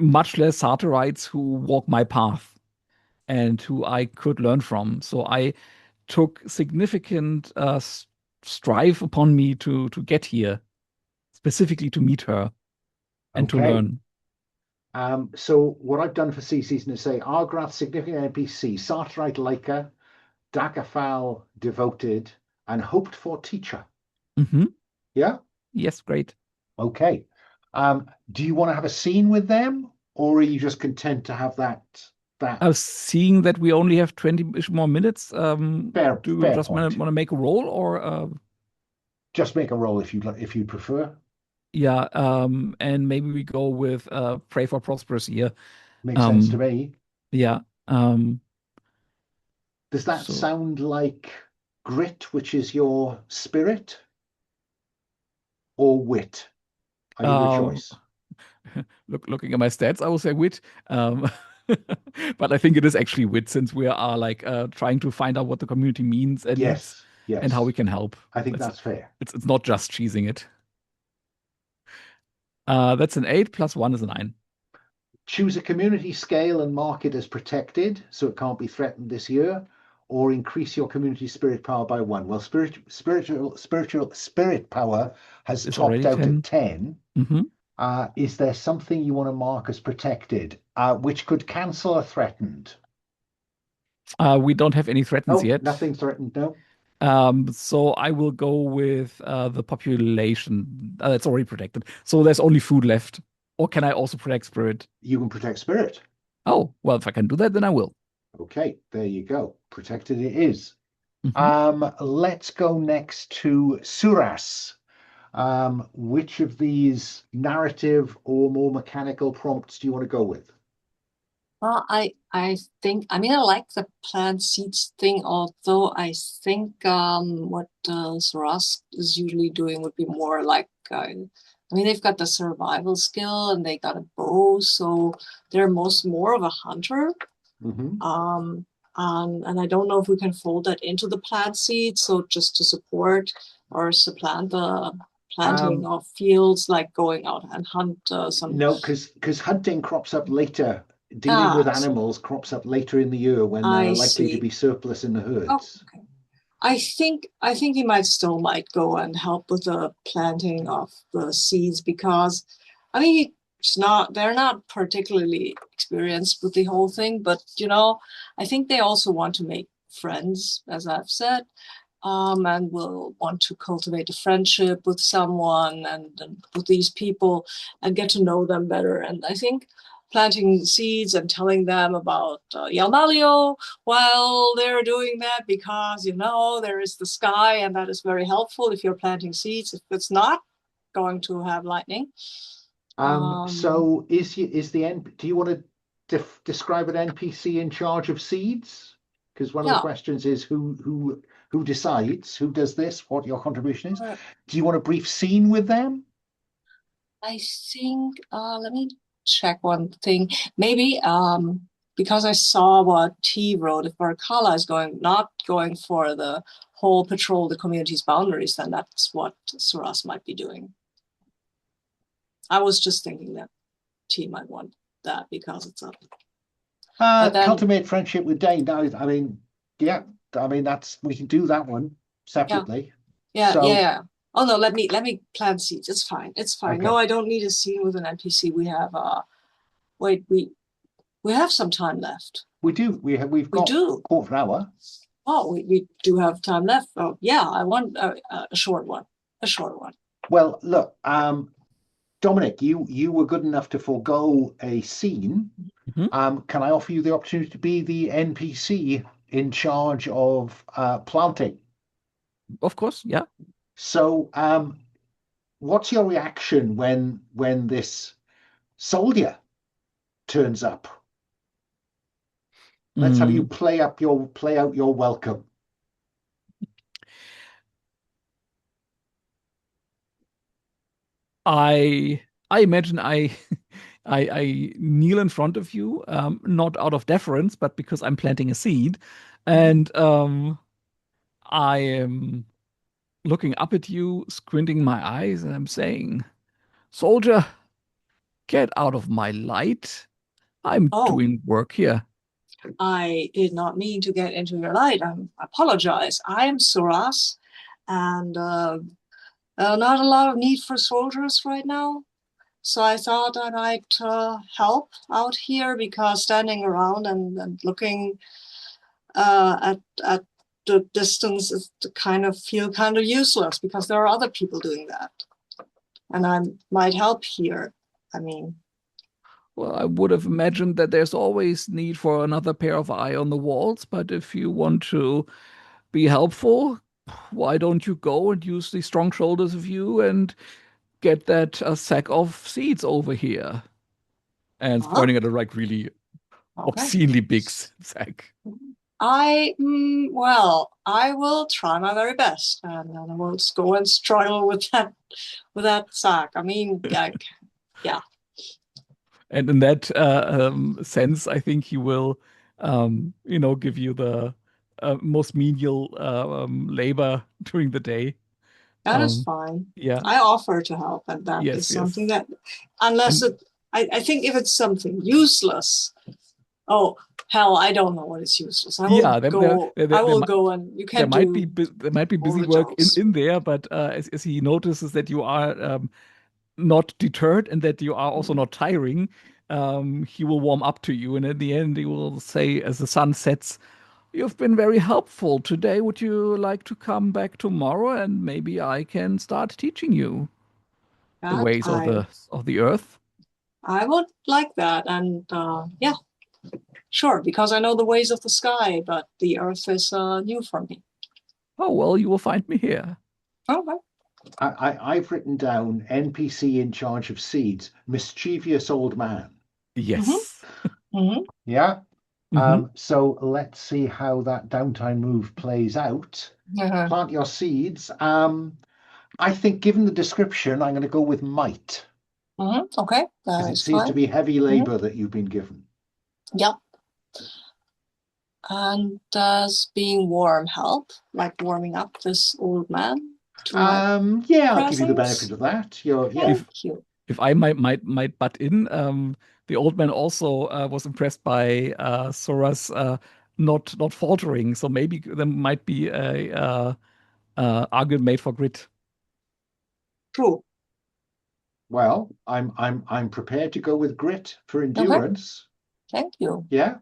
much less Sartorites who walk my path and who I could learn from. So I took significant strive upon me to get here, specifically to meet her and to Okay. learn. So what I've done for C season is say Argrath significant NPC, Sartrite Leica, Daka Fal devoted, and hoped for teacher. Hmm. Yeah? Yes, great. Okay. Do you want to have a scene with them, or are you just content to have that Seeing that we only have 20-ish more minutes, fair do you fair just want point? to make a roll or Just make a roll if you prefer. yeah, and maybe we go with pray for prosperous year. Makes sense to Um, me. yeah. Does that So sound like grit, which is your spirit, or wit? I give you a uh, choice. looking at my stats, I will say wit. Um, but I think it is actually wit since we are like trying to find out what the community means and needs Yes, and how yes. we can help. I think That's that's fair. it's not just cheesing it. That's an 8 plus 1 is a 9. Choose a community scale and mark it as protected, so it can't be threatened this year, or increase your community spirit power by 1. Well, spirit power has It's topped already out at 10. 10. Hmm. Is there something you want to mark as protected, which could cancel a threatened? We don't have any threatens Oh, yet. nothing threatened. No. So I will go with the population. It's already protected. So there's only food left. Or can I also protect spirit? You can protect spirit. Oh, well, if I can do that, then I will. Okay, there you go. Protected it is. Hmm. Let's go next to Surass. Which of these narrative or more mechanical prompts do you want to go with? Well, I think I mean I like the plant seeds thing, although I think what Surass is usually doing would be more like I mean they've got the survival skill and they got a bow, so they're more of a hunter. Mm-hmm. And I don't know if we can fold that into the plant seed, so just to support or supplant the planting of fields, like going out and hunt some. No, because hunting crops up later. Dealing with So animals crops up later in the year when there I are likely to see. be surplus in the Oh, herds. okay. I think he might go and help with the planting of the seeds because I mean it's not they're not particularly experienced with the whole thing, but I think they also want to make friends, as I've said, and will want to cultivate a friendship with someone and with these people and get to know them better. And I think planting seeds and telling them about Yalmalio while they're doing that because there is the sky and that is very helpful if you're planting seeds. If it's not, going to have lightning. So do you want to describe an NPC in charge of seeds? Because one of the questions is who decides, who does this, what your contribution is. Do you want a brief scene with them? I think, let me check one thing. Maybe because I saw what T wrote, if Virkala is not going for the whole patrol the community's boundaries, then that's what Surass might be doing. I was just thinking that T might want that because it's up. Cultivate friendship with Dane. I mean, yeah, I mean we can do that one separately. Yeah. Oh no, let me plant seeds. It's fine. It's fine. Okay. No, I don't need a scene with an NPC. We have wait, we have some time left. We do. We've got a quarter of an hour. Oh, we do have time left. Oh yeah, I want a short one. A short one. Well, look, Dominic, you were good enough to forego a scene. Mm-hmm. Can I offer you the opportunity to be the NPC in charge of planting? Of course, yeah. So, what's your reaction when this soldier turns up? Let's have you play out your welcome. I imagine I kneel in front of you, not out of deference, but because I'm planting a seed, and I am looking up at you, squinting my eyes, and I'm saying, "Soldier, get out of my light. I'm doing work here." I did not mean to get into your light. I apologize. I am Surass, and not a lot of need for soldiers right now. So I thought I might help out here because standing around and looking at the distance is feel kind of useless because there are other people doing that. And I might help here. I mean, well, I would have imagined that there's always need for another pair of eye on the walls, but if you want to be helpful, why don't you go and use the strong shoulders of you and get that sack of seeds over here? And pointing at a really obscenely big sack. Well, I will try my very best, and I will go and struggle with that sack. I mean, yeah. And in that sense, I think he will, give you the most menial labor during the day. That is fine. Yeah, I offer to help, and that is something that, unless I think if it's something useless, oh hell, I don't know what is useless. I will go and you can. There might be busy work in there, but as he notices that you are not deterred and that you are also not tiring, he will warm up to you, and at the end he will say, as the sun sets, "You've been very helpful today. Would you like to come back tomorrow and maybe I can start teaching you the ways of the earth?" I would like that, and yeah, sure, because I know the ways of the sky, but the earth is new for me. Oh, well, you will find me here. Okay. I've written down NPC in charge of seeds, mischievous old man. Yes. Mm-hmm. Yeah. So let's see how that downtime move plays out. Plant your seeds. I think, given the description, I'm going to go with might. Okay. Because it seems to be heavy labor that you've been given. Yep. And does being warm help? Like warming up this old man? Yeah, I'll give you the benefit of that. Thank you. If I might butt in, the old man also was impressed by Surass not faltering. So maybe there might be a argument made for grit. True. Well, I'm prepared to go with grit for endurance. Okay. Thank you. Yeah.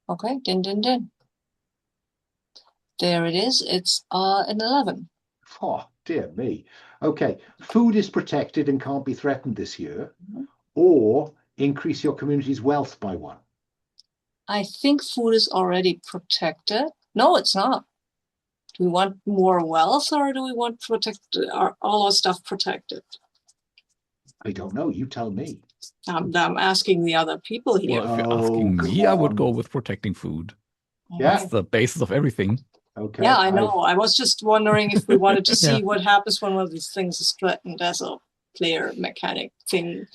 Okay. Din. There it is. It's an 11. Oh, dear me. Okay. Food is protected and can't be threatened this year, or increase your community's wealth by 1. I think food is already protected. No, it's not. Do we want more wealth, or do we want all our stuff protected? I don't know. You tell me. I'm asking the other people here. Well, if you're asking me, I would go with protecting food. Yeah. That's the basis of everything. Okay. Yeah, I know. I was just wondering if we wanted to see Yeah. what happens when one of these things is threatened as a player mechanic thing.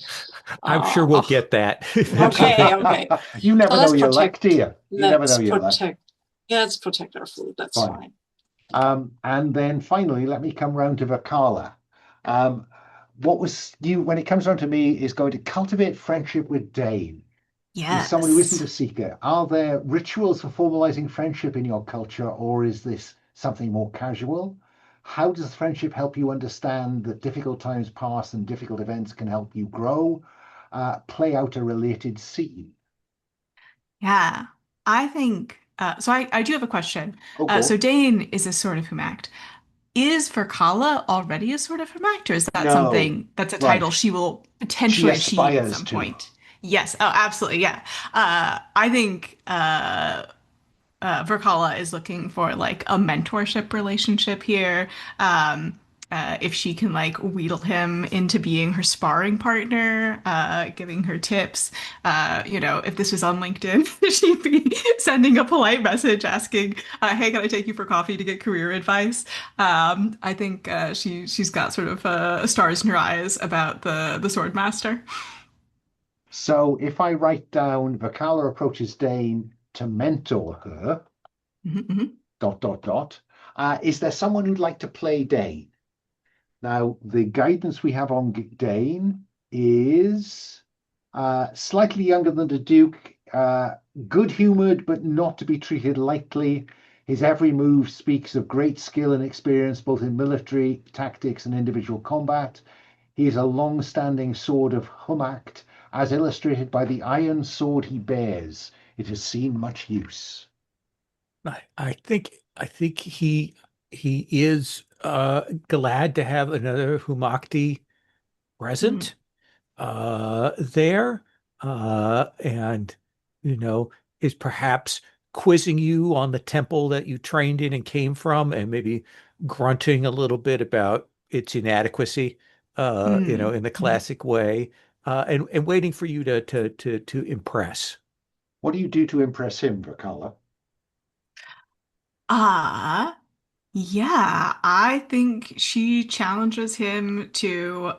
I'm sure we'll get that. Okay, okay. You never So know let's your luck, protect- do you? You never know Let's your luck. protect. Yeah, let's protect our food. That's Fine. fine. And then finally, let me come round to Virkala. What was you, when it comes round to me, is going to cultivate friendship with Dane. He's someone who isn't a seeker. Are there rituals for formalizing friendship in your culture, or is this something more casual? How does friendship help you understand that difficult times pass and difficult events can help you grow? Play out a related scene. Yeah, I think so. I do have a question. Oh, go So on. Dane is a sort of Humakt. Is Virkala already a sort of Humakt, or is that No. something that's a title Right. she will She potentially achieve at aspires some to. point? Yes. Oh, absolutely. Yeah. I think Virkala is looking for like a mentorship relationship here. If she can like wheedle him into being her sparring partner, giving her tips. If this was on LinkedIn, she'd be sending a polite message asking, "Hey, can I take you for coffee to get career advice?" I think she's got sort of stars in her eyes about the sword master. So if I write down Virkala approaches Dane to mentor her, Mhm, is there someone who'd like to play Dane? Now, the guidance we have on Dane is slightly younger than the Duke, good-humored, but not to be treated lightly. His every move speaks of great skill and experience, both in military tactics and individual combat. He is a long-standing sword of Humakt, as illustrated by the iron sword he bears. It has seen much use. I think he is glad to have another Humakti present there, and is perhaps quizzing you on the temple that you trained in and came from, and maybe grunting a little bit about its inadequacy, mhm. in the classic way, and waiting for you to impress. What do you do to impress him, Virkala? Ah. Yeah, I think she challenges him to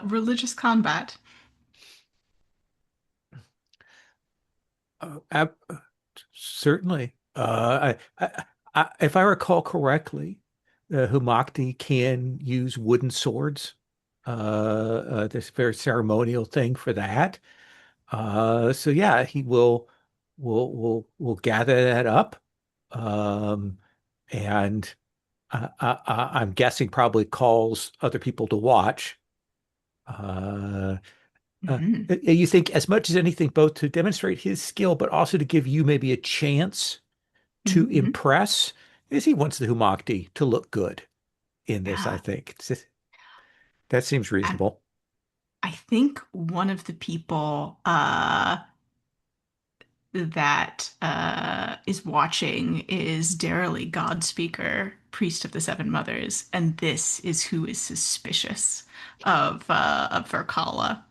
religious combat. Ab Certainly. If I recall correctly, Humakti can use wooden swords. This very ceremonial thing for that. So yeah, he will gather that up, and I'm guessing probably calls other people to watch. Uh, Mhm, you think as much as anything, both to demonstrate his skill, but also to give you maybe a chance to mhm, mhm. impress, is he wants the Humakti to look good in this, I Yeah. think. That seems And reasonable. I think one of the people that is watching is Darrelly, Godspeaker, priest of the Seven Mothers, and this is who is suspicious of Virkala.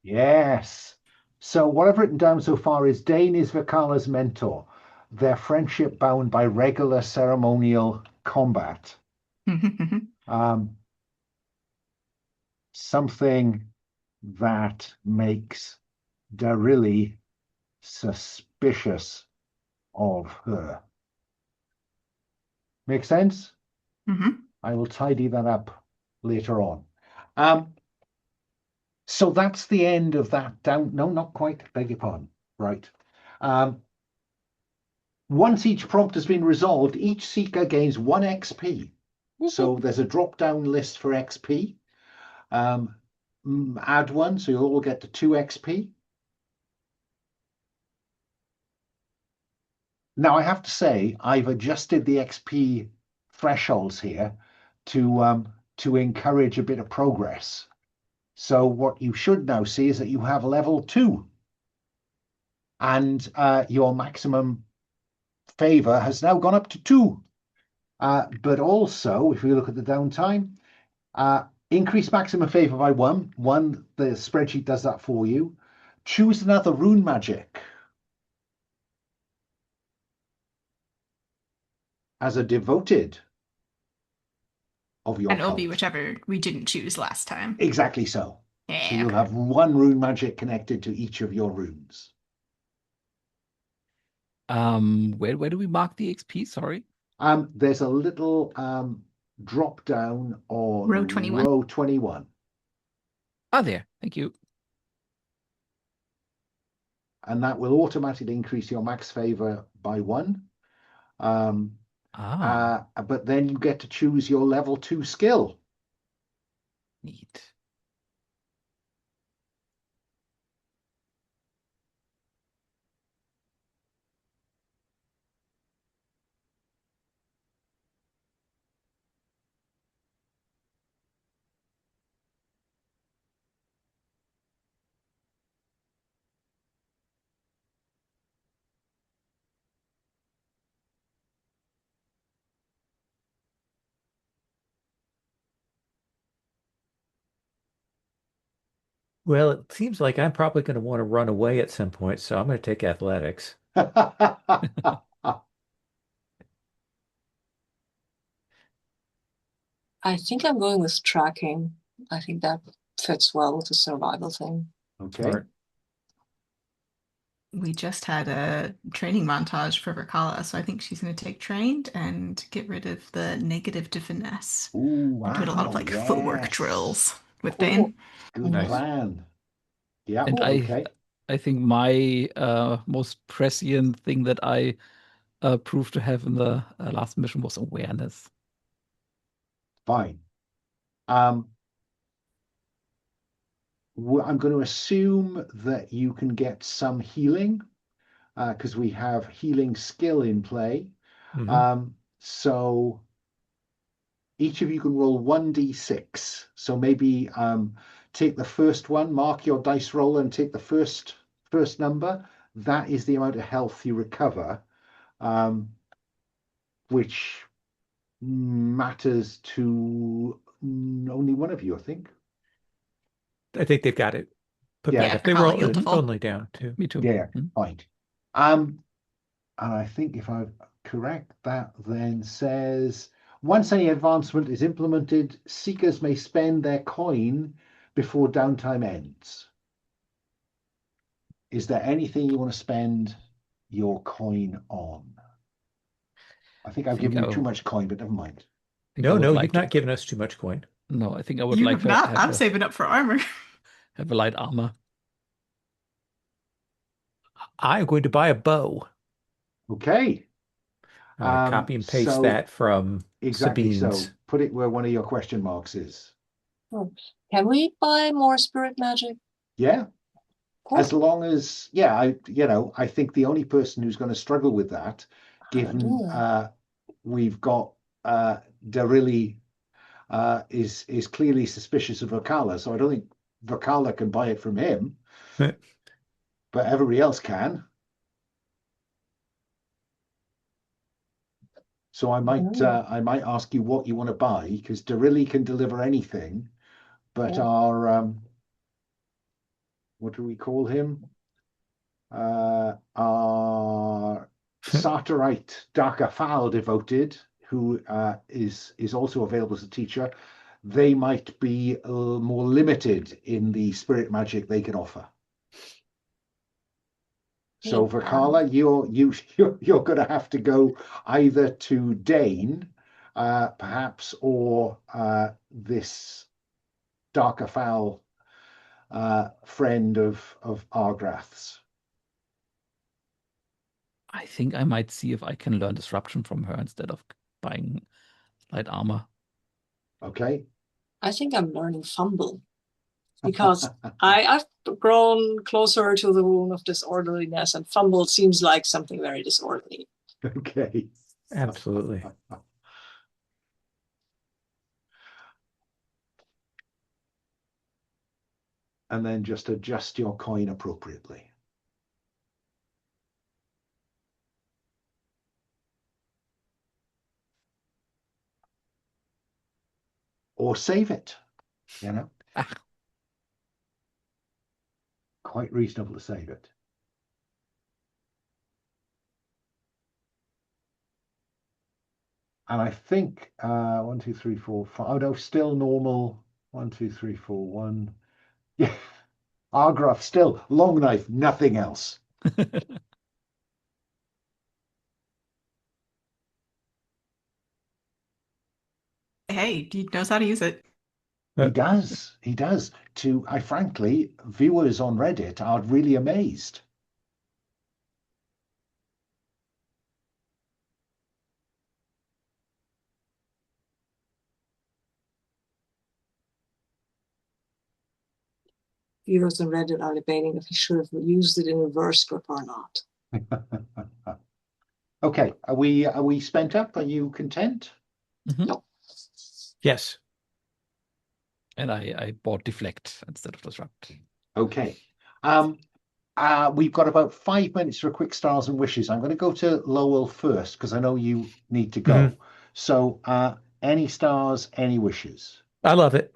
Yes. So what I've written down so far is Dane is Virkala's mentor, their friendship bound by regular ceremonial combat. Um, Something that makes Darili suspicious of her. Make sense? Mhm. I will tidy that up later on. So that's the end of that down. No, not quite. Beg your pardon. Right. Um, Once each prompt has been resolved, each seeker gains 1 XP. So there's a drop-down list for XP. Add 1, so you'll all get to 2 XP. Now, I have to say, I've adjusted the XP thresholds here to encourage a bit of progress. So what you should now see is that you have level 2, and your maximum favor has now gone up to 2. But also, if we look at the downtime, Increase maximum favor by one. One, the spreadsheet does that for you. Choose another rune magic as a devoted of your And it'll be cult. whichever we didn't choose last time. Exactly so. So Yeah, you'll okay. have one rune magic connected to each of your runes. Where do we mark the XP? Sorry. There's a little drop down on Row 21. row 21, Ah, there. Thank you. and that will automatically increase your max favor by one. But then you get to choose your level 2 skill. Neat. Well, it seems like I'm probably going to want to run away at some point, so I'm going to take athletics. I think I'm going with tracking. I think that fits well with the survival thing. Okay. Smart. We just had a training montage for Virkala, so I think she's going to take trained and get rid of the negative to finesse. Ooh, I'm doing a lot of wow, footwork yes. drills with Cool. Bane. Good Nice. plan. Yeah, And okay. I think my most prescient thing that I proved to have in the last mission was awareness. Fine. I'm going to assume that you can get some healing because we have healing skill in play. Mhm. So each of you can roll 1d6. So maybe take the first one, mark your dice roll, and take the first number. That is the amount of health you recover, which matters to only one of you, I think. I think they've got it put Yeah. back Yeah, up. They were Virkala all healed to full. only down too. Me too. Yeah, Hmm? fine. And I think if I'm correct, that then says once any advancement is implemented, seekers may spend their coin before downtime ends. Is there anything you want to spend your coin on? I think I've given you too much coin, but never mind. Think I No, would no, like you've to. not given us too much coin. No, I think I would You like have to not. have I'm saving up for armor. have a light armor. I'm going to buy a bow. Okay. I'm going to copy and paste So that from exactly so. Sabine's. Put it where one of your question marks is. Oh. Can we buy more spirit magic? Yeah. Cool. As long as, yeah, I think the only person who's going to struggle with that, given we've got Darilli is clearly suspicious of Virkala, so I don't think Virkala can buy it from him, but everybody else can. So I might ask you what you want to buy, because Darilli can deliver anything, but our what do we call him? Our Sartarite Daka Fal devoted, who is also available as a teacher, they might be more limited in the spirit magic they can offer. So Virkala, you're going to have to go either to Dane, perhaps, or this Daka Fal friend of Argrath's. I think I might see if I can learn disruption from her instead of buying light armor. Okay. I think I'm learning fumble because I've grown closer to the rune of disorderliness, and fumble seems like something very disorderly. Okay. Absolutely. And then just adjust your coin appropriately. Or save it. you know, Ah, quite reasonable to say that. And I think 1, 2, 3, 4, 5. Oh no, still normal. 1, 2, 3, 4, 1. Yeah, Argrath still long knife, nothing else. Hey, he knows how to use it. He does. He does. To I frankly, viewers on Reddit are really amazed. Viewers on Reddit are debating if he should have used it in reverse grip or not. Okay, are we spent up? Are you content? mhm. No. Yes. And I bought deflect instead of disrupt. Okay. Um, we've got about 5 minutes for quick stars and wishes. I'm going to go to Lowell first because I know you need to Mhm. go. So, any stars, any wishes? I love it.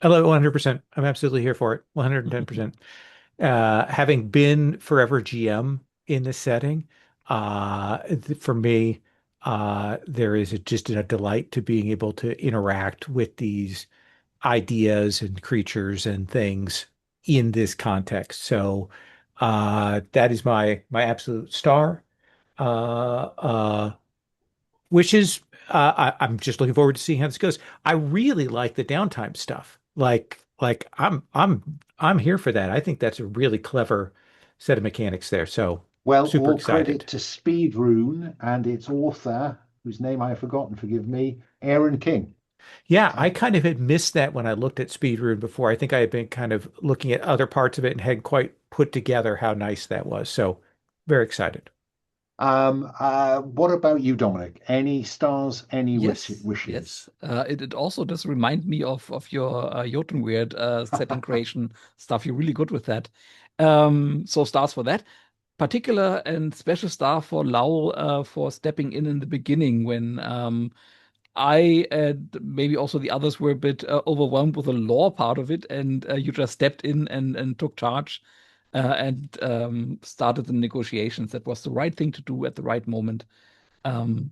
I love it 100%. I'm absolutely here for it. 110%. Having been forever GM in this setting, for me, there is just a delight to being able to interact with these ideas and creatures and things in this context. So that is my absolute star. Uh, wishes. I'm just looking forward to seeing how this goes. I really like the downtime stuff. Like I'm here for that. I think that's a really clever set of mechanics there. So Well, super all credit excited. to Speed Rune and its author, whose name I have forgotten, forgive me, Aaron King. Yeah, I Uh, kind of had missed that when I looked at Speedrune before. I think I had been kind of looking at other parts of it and hadn't quite put together how nice that was. So very excited. what about you, Dominic? Any stars, any Yes, yes. wishes? It also does remind me of your Jotunweird setting creation stuff. You're really good with that. So stars for that. Particular and special star for Lau for stepping in the beginning when I and maybe also the others were a bit overwhelmed with the law part of it, and you just stepped in and took charge and started the negotiations. That was the right thing to do at the right moment. Um,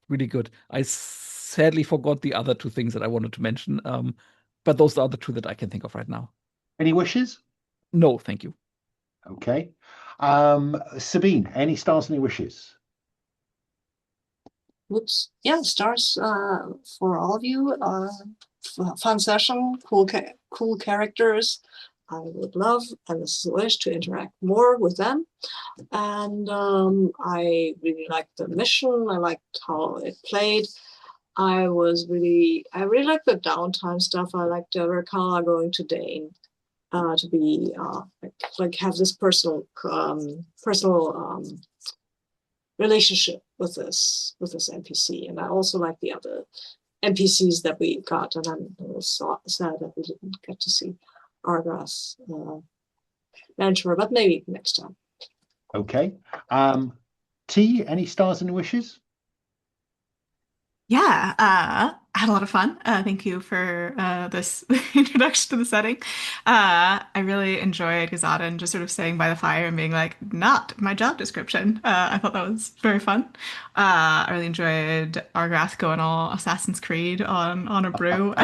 really good. I sadly forgot the other two things that I wanted to mention, but those are the two that I can think of right now. Any wishes? No, thank you. Okay. Sabine, any stars, any wishes? Whoops. Yeah, stars for all of you. Fun session, cool characters. I would love, and this is a wish, to interact more with them. And I really liked the mission. I liked how it played. I really liked the downtime stuff. I liked Virkala going to Dane to be like have this personal relationship with this NPC. And I also like the other NPCs that we got. And I'm a little sad that we didn't get to see Argrath mentor, but maybe next time. Okay. T, any stars, any wishes? Yeah, I had a lot of fun. Thank you for this introduction to the setting. I really enjoyed Gazatan just sort of staying by the fire and being like, not my job description. I thought that was very fun. I really enjoyed Argrath going all Assassin's Creed on a brew.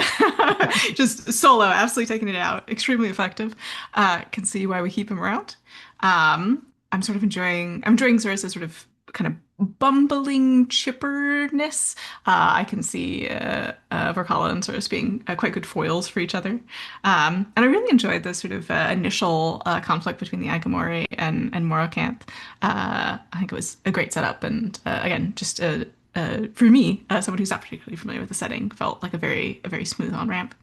Just solo, absolutely taking it out. Extremely effective. Can see why we keep him around. I'm enjoying Surass's sort of kind of bumbling chipperness. I can see Virkala and Surass being quite good foils for each other. And I really enjoyed the sort of initial conflict between the Agimori and Morkanth. I think it was a great setup, and again, just for me, someone who's not particularly familiar with the setting, felt like a very smooth on ramp.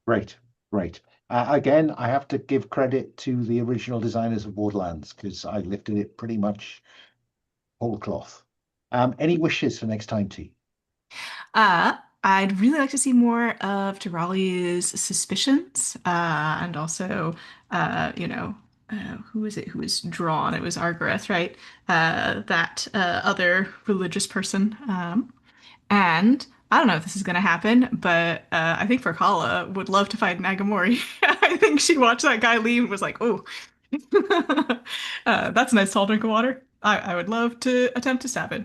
Great, great. Again, I have to give credit to the original designers of Borderlands because I lifted it pretty much whole cloth. Any wishes for next time, T? I'd really like to see more of Durali's suspicions, and also, you know, who was it who was drawn? It was Argrath, right? That other religious person. And I don't know if this is going to happen, but I think Virkala would love to fight an Agimori. I think she watched that guy leave and was like, "Oh, that's a nice tall drink of water. I would love to attempt to stab it."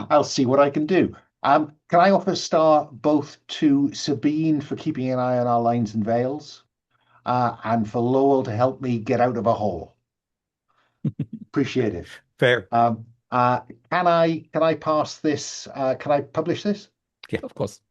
I'll see what I can do. Can I offer star both to Sabine for keeping an eye on our lines and veils, and for Lowell to help me get out of a hole? Appreciate it. Fair. Can I pass this? Can I publish this? Yeah. Of course.